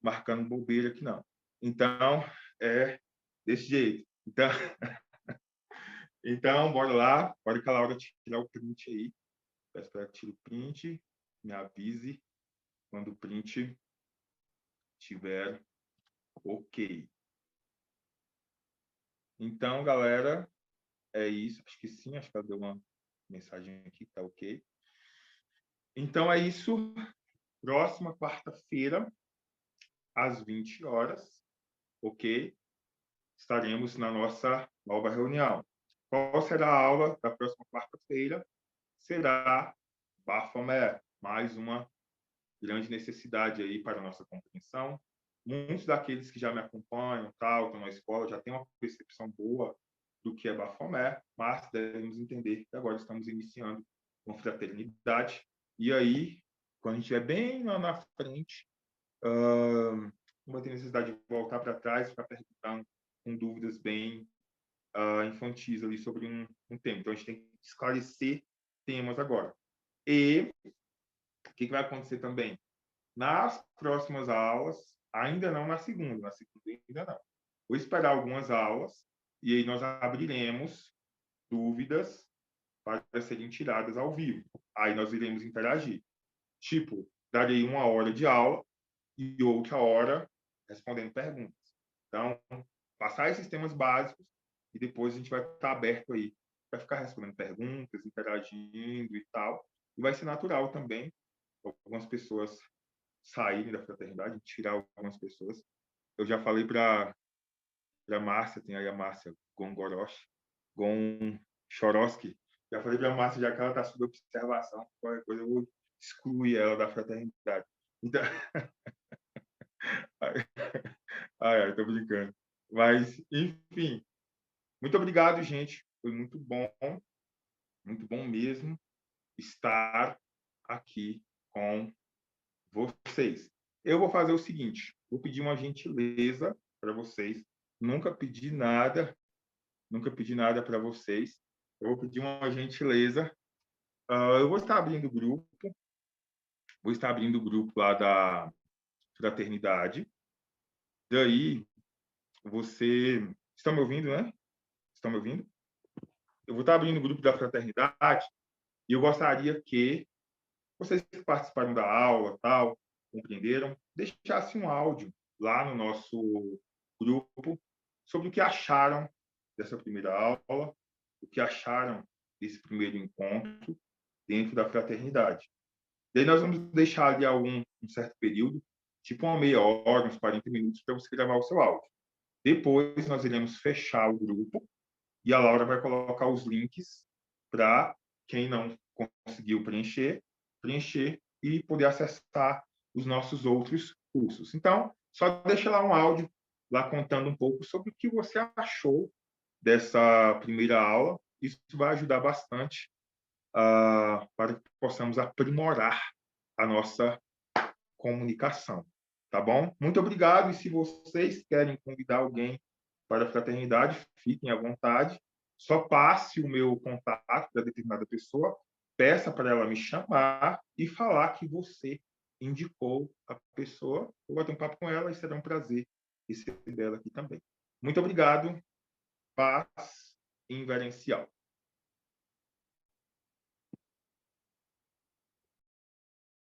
marcando bobeira aqui, não. Então, é desse jeito. Então, bora lá. Bora que a Laura tirar o print aí. Peço que ela tire o print, me avise quando o print estiver ok. Então, galera, é isso. Acho que sim, acho que ela deu uma mensagem aqui, tá ok. Então, é isso. Próxima quarta-feira, às 20 horas, ok? Estaremos na nossa nova reunião. Qual será a aula da próxima quarta-feira? Será Baphomet, mais uma grande necessidade aí para a nossa compreensão. Muitos daqueles que já me acompanham, estão na escola, já têm uma percepção boa do que é Baphomet, mas devemos entender que agora estamos iniciando com fraternidade. E aí, quando a gente estiver bem lá na frente, não vai ter necessidade de voltar para trás, ficar perguntando com dúvidas bem infantis ali sobre um tema. Então, a gente tem que esclarecer temas agora. E o que vai acontecer também? Nas próximas aulas, ainda não na segunda ainda não. Vou esperar algumas aulas e aí nós abriremos dúvidas para serem tiradas ao vivo. Aí nós iremos interagir. Tipo, darei 1 hora de aula e outra hora respondendo perguntas. Então, passar esses temas básicos e depois a gente vai estar aberto aí para ficar respondendo perguntas, interagindo e tal. E vai ser natural também algumas pessoas saírem da fraternidade, tirar algumas pessoas. Eu já falei para a Márcia, tem aí a Márcia Chorosky, já falei para a Márcia, já que ela está sob observação, qualquer coisa eu vou excluir ela da fraternidade. Então, estou brincando. Mas, enfim, muito obrigado, gente. Foi muito bom mesmo estar aqui com vocês. Eu vou fazer o seguinte, vou pedir uma gentileza para vocês. Nunca pedi nada para vocês. Eu vou pedir uma gentileza. Eu vou estar abrindo o grupo lá da fraternidade. Daí, você... Estão me ouvindo, né? Estão me ouvindo? Eu vou estar abrindo o grupo da fraternidade e eu gostaria que vocês que participaram da aula, compreenderam, deixassem um áudio lá no nosso grupo sobre o que acharam dessa primeira aula, o que acharam desse primeiro encontro dentro da fraternidade. Daí nós vamos deixar ali um certo período, tipo uma meia hora, uns 40 minutos, para você gravar o seu áudio. Depois nós iremos fechar o grupo e a Laura vai colocar os links para quem não conseguiu preencher e poder acessar os nossos outros cursos. Então, só deixa lá um áudio lá contando um pouco sobre o que você achou dessa primeira aula. Isso vai ajudar bastante para que possamos aprimorar a nossa comunicação. Tá bom? Muito obrigado. E se vocês querem convidar alguém para a fraternidade, fiquem à vontade. Só passe o meu contato para determinada pessoa, peça para ela me chamar e falar que você indicou a pessoa. Eu vou bater um papo com ela e será um prazer receber ela aqui também. Muito obrigado. Paz inverencial.